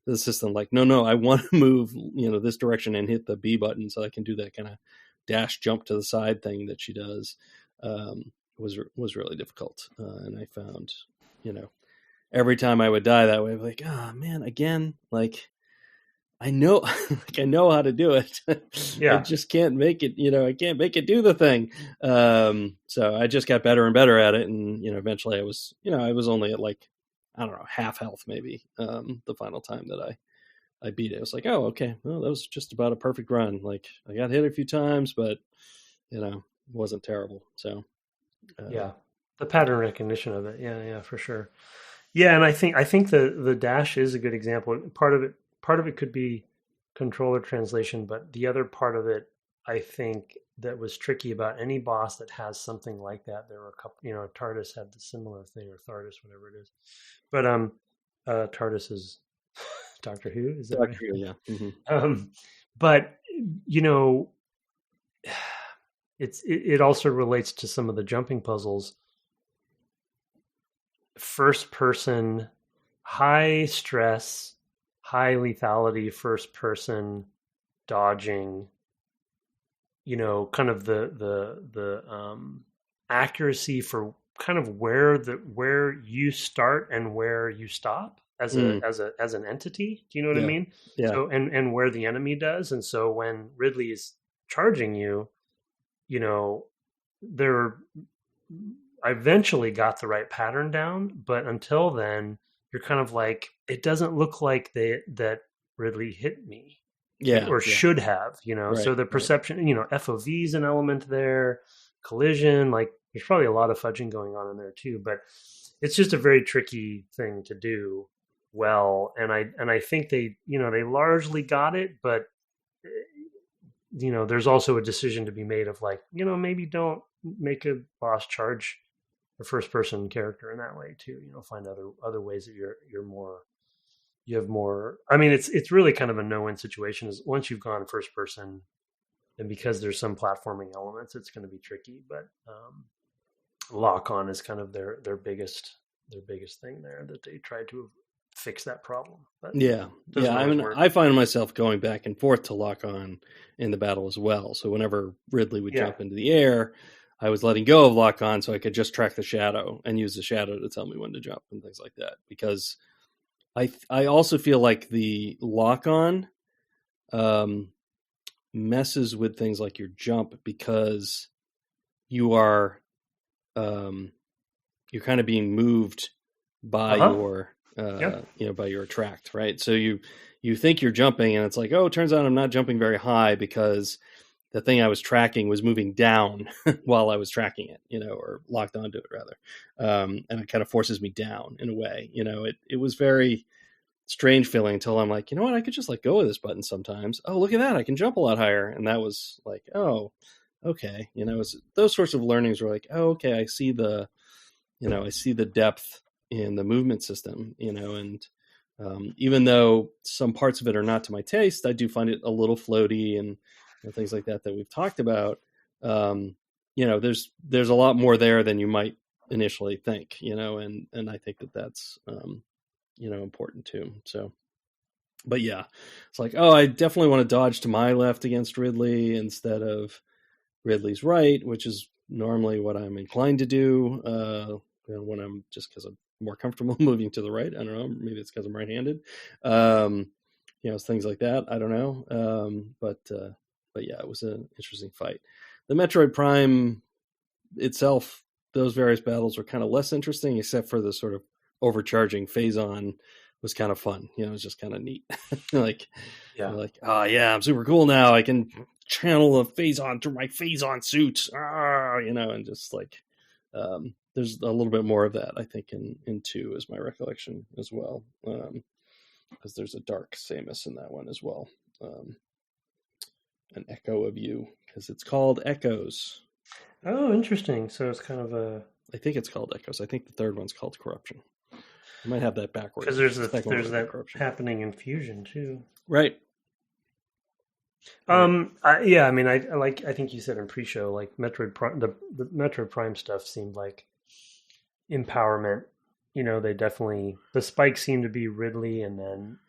the system, like, no, I want to move, this direction and hit the B button so I can do that kind of dash jump to the side thing that she does, was really difficult. And I found, every time I would die that way, I'm like, oh man, again, like I know, I know how to do it. I just can't make it, I can't make it do the thing. So I just got better and better at it. And, eventually I was only at like, I don't know, half health maybe, the final time that I beat it. I was like, oh, okay, well, that was just about a perfect run. Like I got hit a few times, but, it wasn't terrible. So, the pattern recognition of it. Yeah, for sure. Yeah, and I think the dash is a good example. Part of it could be controller translation, but the other part of it, I think, that was tricky about any boss that has something like that. There were a couple, TARDIS had the similar thing, or TARDIS, whatever it is. But TARDIS is Doctor Who, is that Doctor right? Who, yeah. Mm-hmm. But it also relates to some of the jumping puzzles. First person, high stress, high lethality, first person dodging, kind of the accuracy for kind of where you start and where you stop as an entity. Do you know what I mean? Yeah. So and where the enemy does. And so when Ridley is charging you, I eventually got the right pattern down, but until then, you're kind of like, it doesn't look like that Ridley hit me, should have, Right, so the perception, FOV is an element there, collision, like there's probably a lot of fudging going on in there too, but it's just a very tricky thing to do well, and I think they largely got it, but there's also a decision to be made of like, maybe don't make a boss charge a first person character in that way too. Find other ways that you have more. I mean, it's really kind of a no-win situation. Is once you've gone first person, and because there's some platforming elements, it's going to be tricky. But lock on is kind of their biggest thing there, that they tried to fix that problem. But I mean, I find myself going back and forth to lock on in the battle as well. So whenever Ridley would jump into the air, I was letting go of lock on so I could just track the shadow and use the shadow to tell me when to jump and things like that. Because I also feel like the lock on messes with things like your jump, because you are you're kind of being moved by your by your attract, right? So you think you're jumping, and it's like, oh, it turns out I'm not jumping very high because the thing I was tracking was moving down while I was tracking it, or locked onto it rather, and it kind of forces me down in a way. It was very strange feeling until I'm like, you know what, I could just let go of this button sometimes. Oh, look at that, I can jump a lot higher, and that was like, oh, okay, those sorts of learnings were like, oh, okay, I see the depth in the movement system, and even though some parts of it are not to my taste, I do find it a little floaty and things like that we've talked about. There's a lot more there than you might initially think, and I think that's important too. So, but yeah, it's like, oh, I definitely want to dodge to my left against Ridley instead of Ridley's right, which is normally what I'm inclined to do when I'm just because I'm more comfortable moving to the right. I don't know, maybe it's because I'm right-handed. Things like that. I don't know. But yeah, it was an interesting fight. The Metroid Prime itself, those various battles were kind of less interesting, except for the sort of overcharging phase-on was kind of fun. It was just kind of neat. Oh yeah, I'm super cool now. I can channel a phase-on through my phase-on suit. And just like there's a little bit more of that, I think, in 2 is my recollection as well. Because there's a dark Samus in that one as well. An echo of you, because it's called Echoes. Oh, interesting. So it's kind of I think it's called Echoes. I think the third one's called Corruption. I might have that backwards. Because there's that happening in Fusion too. Right. I think you said in pre-show, like Metroid Prime, the Metroid Prime stuff seemed like empowerment. They definitely, the spikes seemed to be Ridley, and then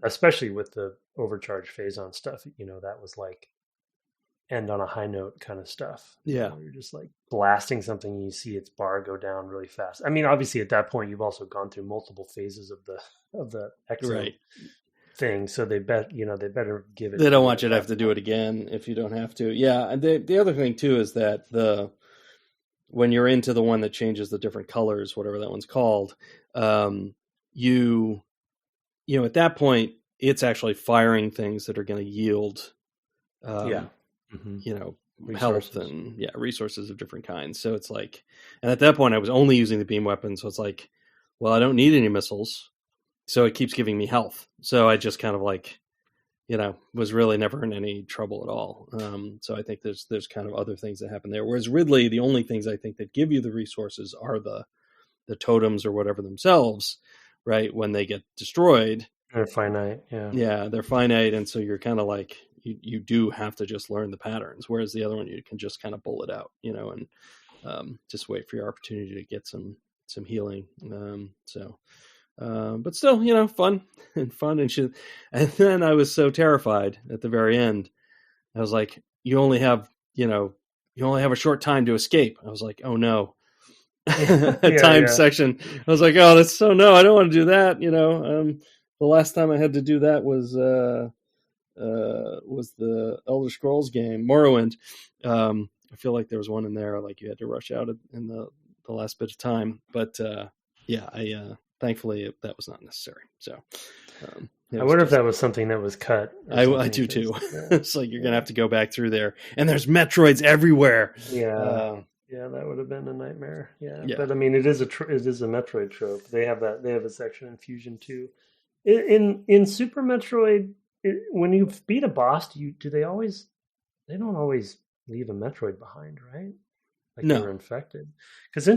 especially with the overcharged phase-on stuff, that was like end on a high note kind of stuff. Yeah. You're just like blasting something and you see its bar go down really fast. I mean, obviously at that point you've also gone through multiple phases of the exo thing, so they better give it. They don't want you to have to do it again if you don't have to. Yeah, and the other thing too is that when you're into the one that changes the different colors, whatever that one's called, you at that point it's actually firing things that are going to yield health and resources of different kinds. So it's like, and at that point I was only using the beam weapon, so it's like, well, I don't need any missiles, so it keeps giving me health. So I just kind of like, was really never in any trouble at all. So I think there's kind of other things that happen there. Whereas Ridley, the only things I think that give you the resources are the totems or whatever themselves, right? When they get destroyed, they're finite. Yeah. Yeah, they're finite, and so you're kind of like, you do have to just learn the patterns. Whereas the other one, you can just kind of bullet out, and just wait for your opportunity to get some healing. But still, fun and shit. And then I was so terrified at the very end. I was like, you only have a short time to escape. I was like, oh no. Section. I was like, oh, that's so no, I don't want to do that. The last time I had to do that was the Elder Scrolls game, Morrowind. I feel like there was one in there, like you had to rush out in the last bit of time. But thankfully that was not necessary. So I wonder if that was something that was cut. I do too. It's like you're gonna have to go back through there, and there's Metroids everywhere. Yeah. That would have been a nightmare. Yeah. But I mean, it is a Metroid trope. They have a section in Fusion too. In Super Metroid, when you beat a boss, they don't always leave a Metroid behind, right? Like no. They're infected. Because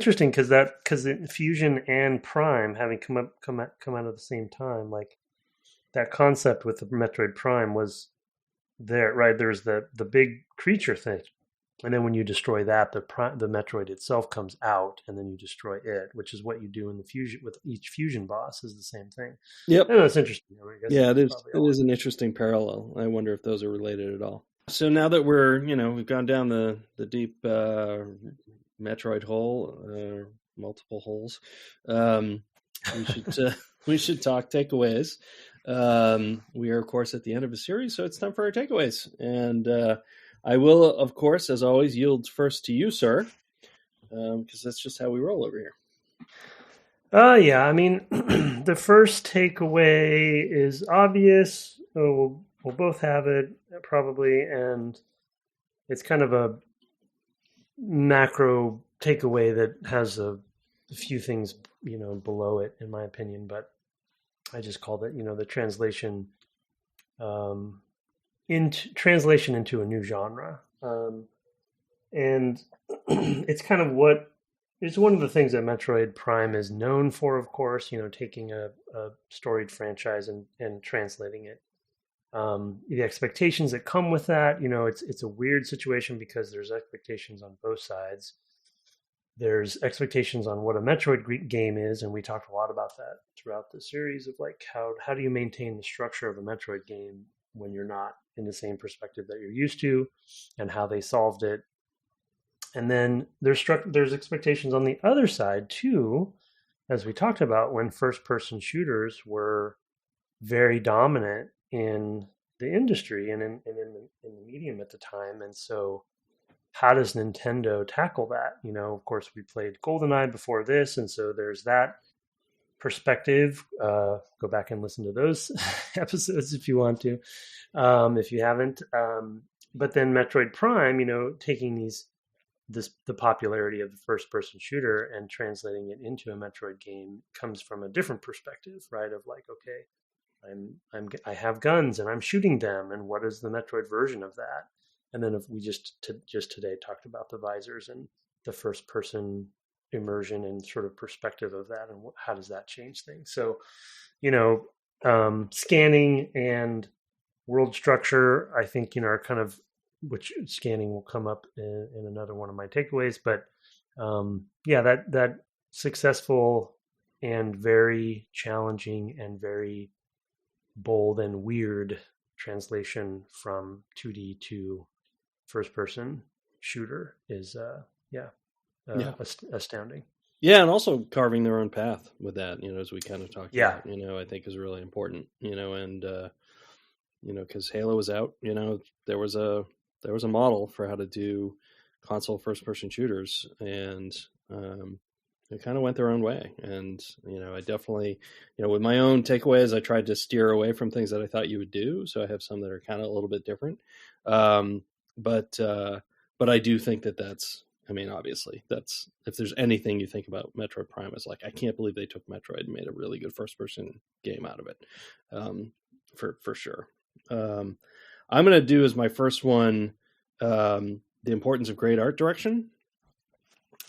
in Fusion and Prime having come out at the same time, like that concept with the Metroid Prime was there, right? There's the big creature thing. And then when you destroy that, the Metroid itself comes out, and then you destroy it, which is what you do in the Fusion with each Fusion boss is the same thing. Yep, and that's interesting. It is an interesting parallel. I wonder if those are related at all. So now that we've gone down the deep Metroid hole, multiple holes, we should talk takeaways. We are, of course, at the end of a series, so it's time for our takeaways, and I will, of course, as always, yield first to you, sir, because that's just how we roll over here. Yeah, I mean, the first takeaway is obvious. We'll both have it probably, and it's kind of a macro takeaway that has a few things, below it, in my opinion. But I just called it, the um, translation into a new genre, and it's kind of what it's one of the things that Metroid Prime is known for, of course. Taking a storied franchise and translating it. The expectations that come with that, it's a weird situation because there's expectations on both sides. There's expectations on what a Metroid game is, and we talked a lot about that throughout the series of like how do you maintain the structure of a Metroid game when you're not in the same perspective that you're used to, and how they solved it. And then there's expectations on the other side too, as we talked about, when first person shooters were very dominant in the industry and in the medium at the time. And so how does Nintendo tackle that? Of course, we played GoldenEye before this, and so there's that perspective. Go back and listen to those episodes if you want to, if you haven't. But then Metroid Prime, taking the popularity of the first person shooter and translating it into a Metroid game comes from a different perspective, right? Of like, okay, I have guns and I'm shooting them, and what is the Metroid version of that? And then if we just today talked about the visors and the first person immersion and sort of perspective of that, and how does that change things? So, scanning and world structure, I think, are kind of, which scanning will come up in another one of my takeaways. But yeah, that successful and very challenging and very bold and weird translation from 2D to first person shooter is astounding. Yeah, and also carving their own path with that, as we kind of talked about, I think is really important, and because Halo was out, there was a model for how to do console first person shooters, and it kind of went their own way. And I definitely, with my own takeaways, I tried to steer away from things that I thought you would do, so I have some that are kind of a little bit different. But I do think that's, obviously, that's, if there's anything you think about Metroid Prime, is like, I can't believe they took Metroid and made a really good first person game out of it, for sure. I'm going to do as my first one, the importance of great art direction.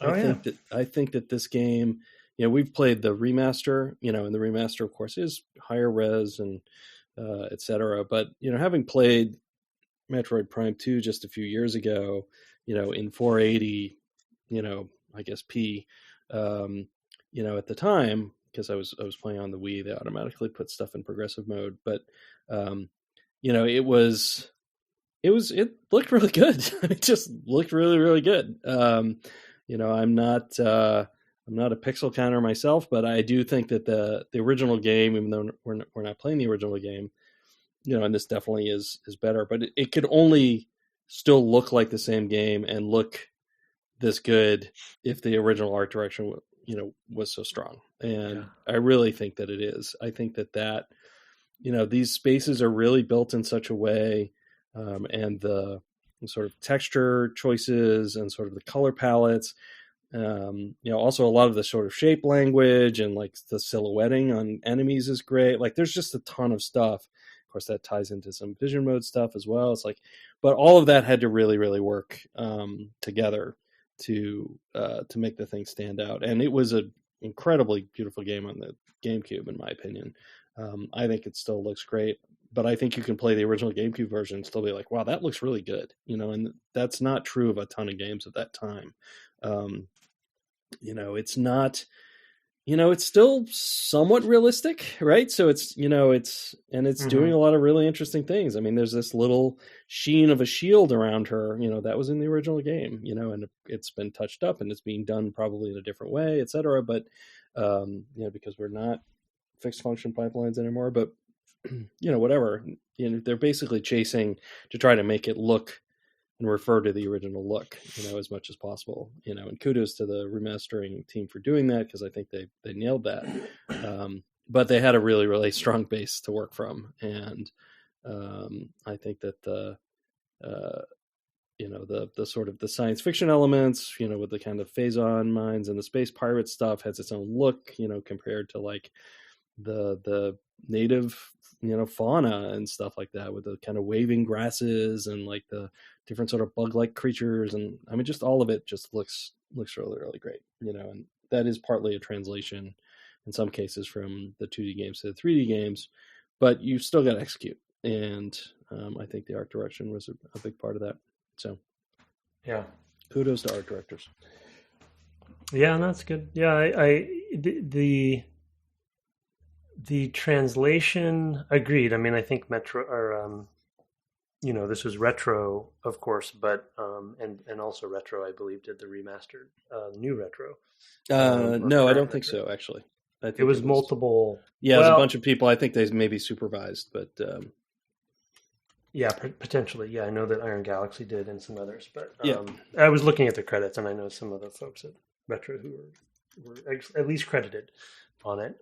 I think that this game, we've played the remaster, and the remaster, of course, is higher res and etc. But having played Metroid Prime 2 just a few years ago, in 480, I guess P, at the time, because I was playing on the Wii, they automatically put stuff in progressive mode. But it looked really good. It just looked really, really good. I'm not a pixel counter myself, but I do think that the original game, even though we're not playing the original game, and this definitely is better, but it could only still look like the same game and look this good if the original art direction, was so strong. And I really think that it is. I think that these spaces are really built in such a way, and the sort of texture choices and sort of the color palettes, also a lot of the sort of shape language and like the silhouetting on enemies is great. Like there's just a ton of stuff. Of course, that ties into some vision mode stuff as well. It's like, but all of that had to really, really work together to make the thing stand out. And it was an incredibly beautiful game on the GameCube, in my opinion. I think it still looks great, but I think you can play the original GameCube version and still be like, wow, that looks really good. And that's not true of a ton of games at that time. It's not, it's still somewhat realistic, right? So it's doing a lot of really interesting things. There's this little sheen of a shield around her, that was in the original game, and it's been touched up and it's being done probably in a different way, et cetera. But, because we're not fixed function pipelines anymore, but whatever, they're basically chasing to try to make it look and refer to the original look, as much as possible, and kudos to the remastering team for doing that, because I think they nailed that. But they had a really, really strong base to work from. And I think that the sort of the science fiction elements, with the kind of phase-on mines and the space pirate stuff has its own look, compared to like the native, fauna and stuff like that, with the kind of waving grasses and like the different sort of bug-like creatures. And I mean, just all of it just looks really, really great, and that is partly a translation in some cases from the 2D games to the 3D games, but you still got to execute. And I think the art direction was a big part of that. So, yeah, kudos to art directors. Yeah, that's good. Yeah, the translation, agreed. I mean, I think this was Retro, of course, but and also Retro, I believe, did the remastered new Retro. No, I don't think so. Actually, I think it was multiple. Yeah, there's a bunch of people. I think they maybe supervised, but yeah, potentially. Yeah, I know that Iron Galaxy did, and some others. But yeah, I was looking at the credits, and I know some of the folks at Retro who were at least credited on it.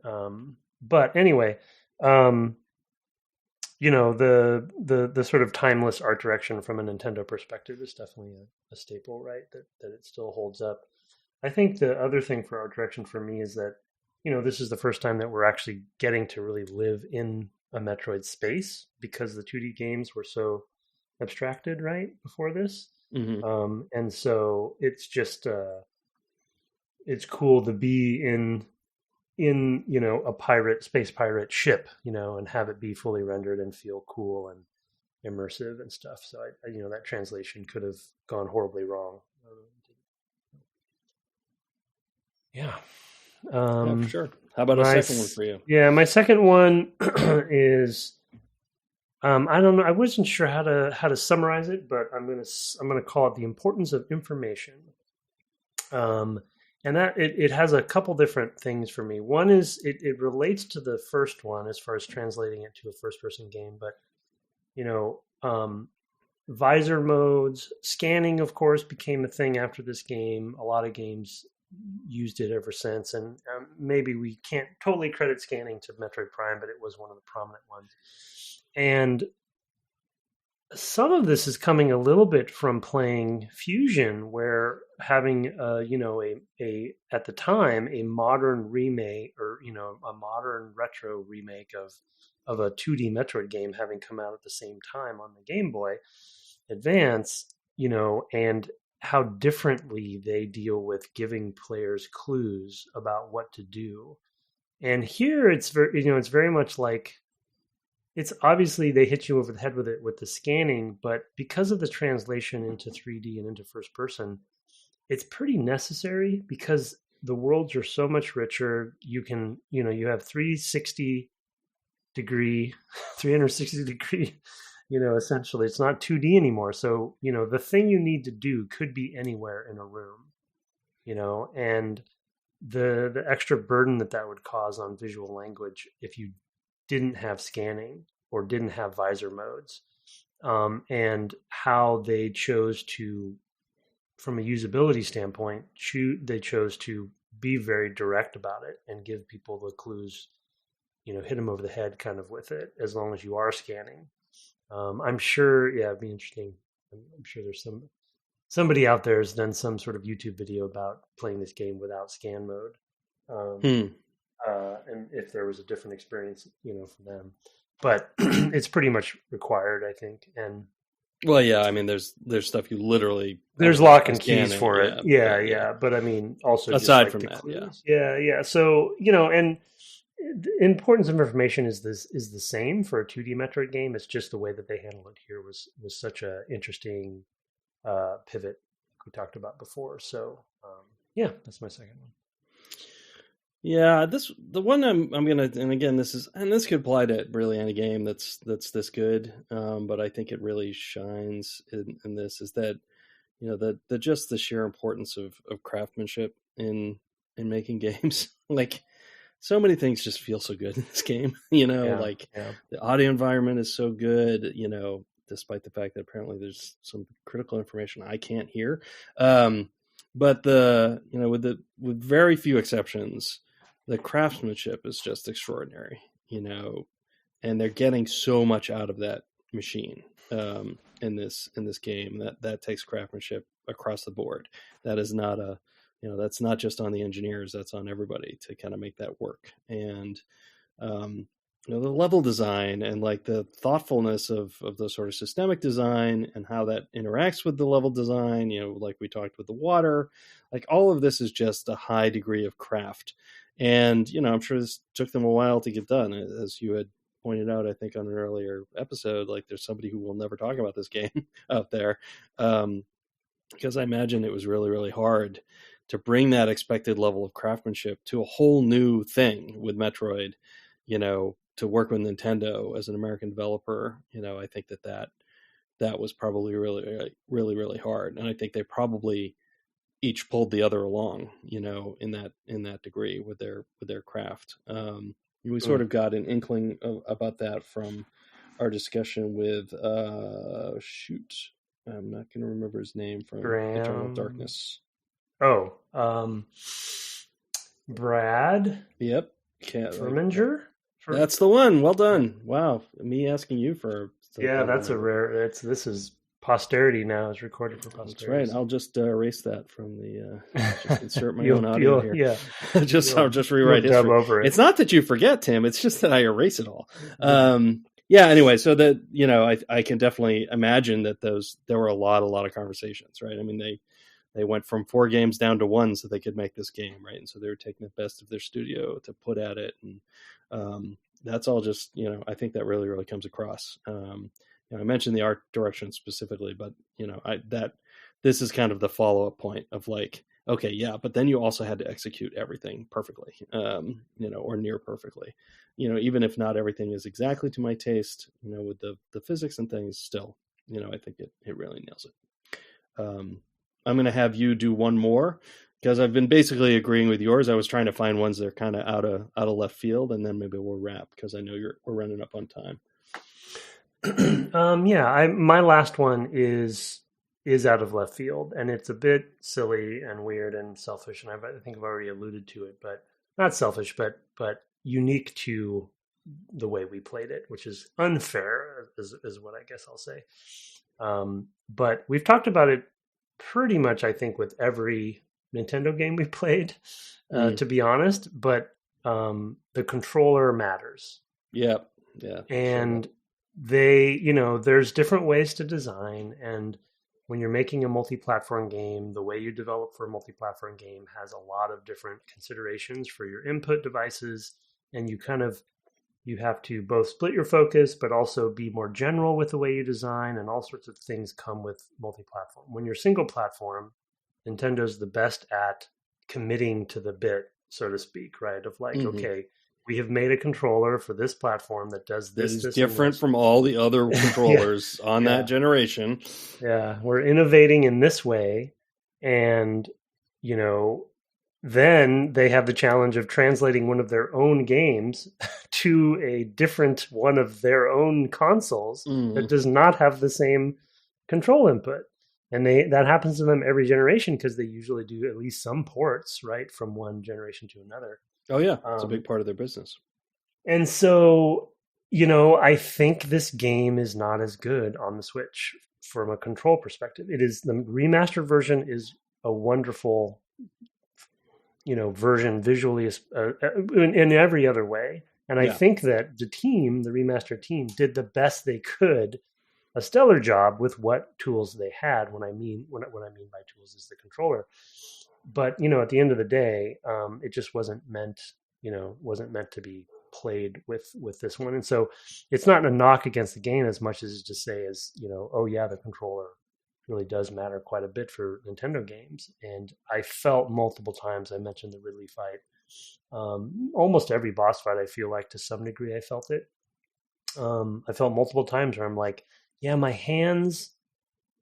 But anyway, the sort of timeless art direction from a Nintendo perspective is definitely a staple, right? That it still holds up. I think the other thing for art direction for me is that, this is the first time that we're actually getting to really live in a Metroid space, because the 2D games were so abstracted, right, before this. Mm-hmm. And so it's just it's cool to be in a space pirate ship, and have it be fully rendered and feel cool and immersive and stuff. So I that translation could have gone horribly wrong. Yeah. For sure. How about a second one for you? Yeah, my second one is I don't know. I wasn't sure how to summarize it, but I'm gonna call it the importance of information. And that it has a couple different things for me. One is it relates to the first one as far as translating it to a first-person game, but visor modes, scanning, of course, became a thing after this game. A lot of games used it ever since, and maybe we can't totally credit scanning to Metroid Prime, but it was one of the prominent ones. And some of this is coming a little bit from playing Fusion, where having a at the time a modern remake, or a modern retro remake of a 2D Metroid game having come out at the same time on the Game Boy Advance, and how differently they deal with giving players clues about what to do. And here it's very much like, it's obviously they hit you over the head with it with the scanning, but because of the translation into 3D and into first person, it's pretty necessary, because the worlds are so much richer. You can, you have 360 degree, essentially it's not 2D anymore. So, the thing you need to do could be anywhere in a room, and the extra burden that would cause on visual language if you didn't have scanning or didn't have visor modes, and how they chose to, from a usability standpoint, they chose to be very direct about it and give people the clues, hit them over the head kind of with it, as long as you are scanning. I'm sure, it'd be interesting. I'm sure there's somebody out there has done some sort of YouTube video about playing this game without scan mode. And if there was a different experience, for them, but it's pretty much required, I think. And well, yeah, I mean, there's stuff you literally, there's lock and keys for it. Yeah. But I mean, also aside just from that, clues. Yeah. So, and the importance of information is the same for a 2D Metroid game. It's just the way that they handled it here was such a interesting pivot, like we talked about before. So yeah, that's my second one. Yeah, the one I'm gonna, and again, this could apply to really any game that's this good, but I think it really shines in this, is that the just the sheer importance of craftsmanship in making games. Like, so many things just feel so good in this game. The audio environment is so good. despite the fact that apparently there's some critical information I can't hear. But with very few exceptions, the craftsmanship is just extraordinary, and they're getting so much out of that machine in this game that takes craftsmanship across the board. That is not that's not just on the engineers, that's on everybody to kind of make that work. And the level design and like the thoughtfulness of the sort of systemic design and how that interacts with the level design, like we talked with the water, like all of this is just a high degree of craft. And, I'm sure this took them a while to get done. As you had pointed out, I think on an earlier episode, like there's somebody who will never talk about this game out there. Because I imagine it was really, really hard to bring that expected level of craftsmanship to a whole new thing with Metroid, to work with Nintendo as an American developer. I think that was probably really, really, really hard. And I think they probably each pulled the other along, in that degree with their craft. We sort of got an inkling about that from our discussion with, I'm not going to remember his name from Eternal Darkness. Oh, Brad? Yep. Furminger? That's the one. Well done. Wow. Me asking you for... Yeah, that's a rare... This is posterity now. It's recorded for posterity. That's right. I'll just erase that from the... just insert my own audio here. Yeah. I'll just rewrite history. Over it. It's not that you forget, Tim. It's just that I erase it all. Yeah, anyway, so that, I can definitely imagine that there were a lot of conversations, right? I mean, they went from 4 games down to 1 so they could make this game, right? And so they were taking the best of their studio to put at it. And that's all just, I think that really, really comes across. I mentioned the art direction specifically, but, this is kind of the follow-up point of like, okay, yeah, but then you also had to execute everything perfectly, or near perfectly. Even if not everything is exactly to my taste, with the physics and things still, I think it really nails it. I'm going to have you do one more because I've been basically agreeing with yours. I was trying to find ones that are kind of out of left field, and then maybe we'll wrap because I know we're running up on time. My last one is out of left field, and it's a bit silly and weird and selfish, and I think I've already alluded to it, but not selfish, but unique to the way we played it, which is unfair, is what I guess I'll say. But we've talked about it pretty much, I think, with every Nintendo game we played, to be honest. But the controller matters. Yeah. And there's different ways to design, and when you're making a multi-platform game, the way you develop for a multi-platform game has a lot of different considerations for your input devices, and you have to both split your focus, but also be more general with the way you design, and all sorts of things come with multi-platform. When you're single platform, Nintendo's the best at committing to the bit, so to speak, right? Of like, okay, we have made a controller for this platform that does this. That is different from all the other controllers on that generation. Yeah, we're innovating in this way. And, then they have the challenge of translating one of their own games to a different one of their own consoles that does not have the same control input. And that happens to them every generation because they usually do at least some ports, right, from one generation to another. Oh, yeah. It's a big part of their business. And so, I think this game is not as good on the Switch from a control perspective. The remastered version is a wonderful, version visually in every other way. And I think that the remastered team, did the best they could, a stellar job with what tools they had. What I mean by tools is the controller. But, at the end of the day, it just wasn't meant to be played with this one. And so it's not a knock against the game as much as to say the controller really does matter quite a bit for Nintendo games. And I felt multiple times, I mentioned the Ridley fight, almost every boss fight, I feel like to some degree I felt it. I felt multiple times where I'm like, yeah, my hands,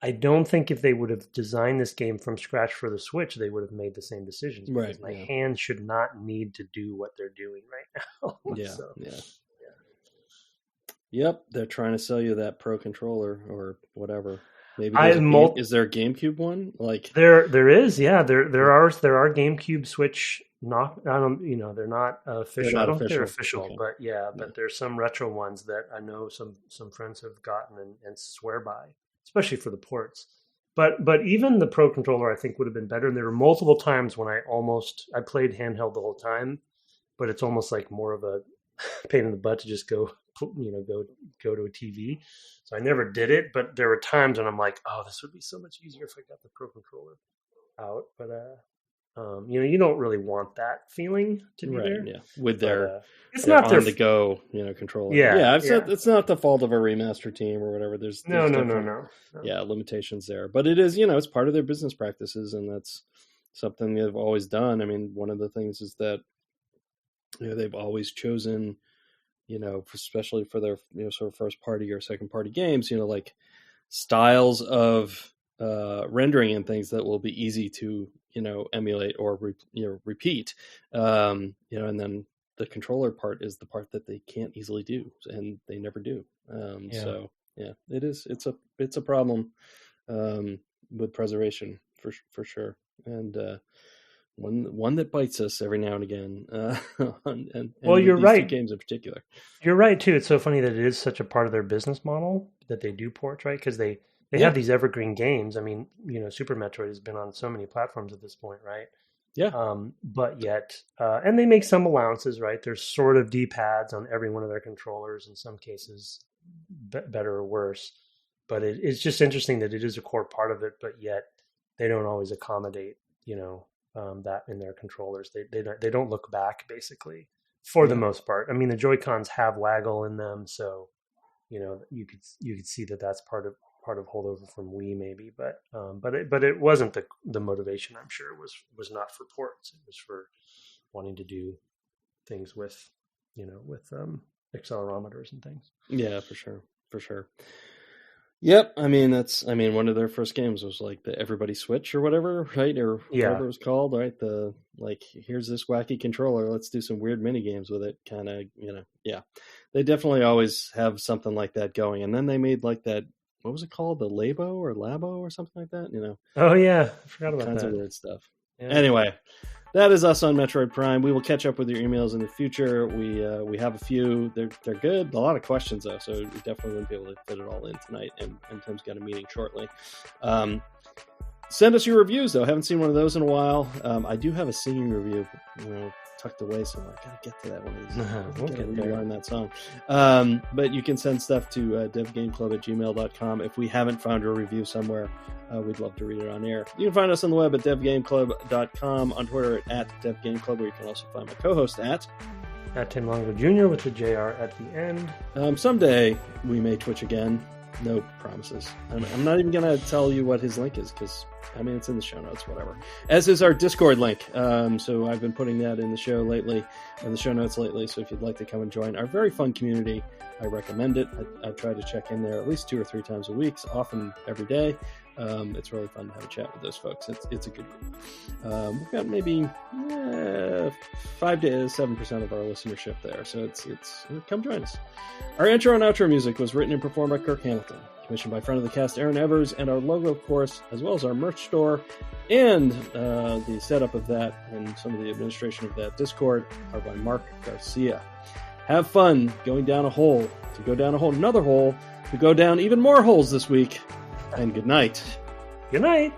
I don't think if they would have designed this game from scratch for the Switch, they would have made the same decisions. Because my hands should not need to do what they're doing right now. Yep, they're trying to sell you that Pro controller or whatever. Maybe is there a GameCube one? Like there is, yeah. There are GameCube Switch. Not I don't they're not official. I don't think they're official, okay. But yeah, but there's some retro ones that I know some friends have gotten and swear by, especially for the ports. But even the Pro controller I think would have been better. And there were multiple times when I played handheld the whole time, but it's almost like more of a pain in the butt to just go to a TV. So I never did it, but there were times when I'm like, oh, this would be so much easier if I got the Pro controller out. But you don't really want that feeling to be there. Yeah, with their it's not their on the go, controller. It's not the fault of a remaster team or whatever. There's no. Yeah, limitations there, but it is it's part of their business practices, and that's something they've always done. I mean, one of the things is that they've always chosen, especially for their sort of first party or second party games, like styles of rendering and things that will be easy to emulate or repeat, and then the controller part is the part that they can't easily do, and they never do. So yeah, it's a problem with preservation for sure, and one that bites us every now and again. And well, you're right. Games in particular, you're right too. It's so funny that it is such a part of their business model that they do ports, right? Because they have these evergreen games. I mean, Super Metroid has been on so many platforms at this point, right? Yeah. But yet, and they make some allowances, right? There's sort of D-pads on every one of their controllers, in some cases, better or worse. But it's just interesting that it is a core part of it, but yet they don't always accommodate, that in their controllers. They don't look back, basically, for the most part. I mean, the Joy-Cons have waggle in them, so you could see that that's part of holdover from Wii, maybe, but it wasn't the motivation. I'm sure was not for ports. It was for wanting to do things with accelerometers and things. Yeah, for sure. Yep. I mean, one of their first games was like the Everybody Switch or whatever, right? Or whatever it was called, right? Here's this wacky controller. Let's do some weird mini games with it. Kind of, yeah. They definitely always have something like that going. And then they made like that. What was it called? The Labo or something like that? Oh yeah, I forgot about kinds that. Of weird stuff. Yeah. Anyway, that is us on Metroid Prime. We will catch up with your emails in the future. We have a few. They're good. A lot of questions though, so we definitely wouldn't be able to fit it all in tonight. And Tim's got a meeting shortly. Send us your reviews though. Haven't seen one of those in a while. I do have a singing review, tucked away somewhere. I gotta get to that one of these. We'll get there. Relearn that song. But you can send stuff to devgameclub@gmail.com. If we haven't found your review somewhere, we'd love to read it on air. You can find us on the web at devgameclub.com, on Twitter at devgameclub, where you can also find my co-host at Tim Longo Jr. with the JR at the end. Someday we may Twitch again. No promises. I'm not even going to tell you what his link is because, it's in the show notes, whatever. As is our Discord link. So I've been putting that in the show notes lately. So if you'd like to come and join our very fun community, I recommend it. I try to check in there at least 2 or 3 times a week, often every day. It's really fun to have a chat with those folks. It's a good group. We've got maybe 5 to 7% of our listenership there, so it's come join us. Our intro and outro music was written and performed by Kirk Hamilton, commissioned by friend of the cast Aaron Evers, and our logo, of course, as well as our merch store and the setup of that and some of the administration of that Discord are by Mark Garcia. Have fun going down a hole, to go down another hole, to go down even more holes this week. And good night. Good night.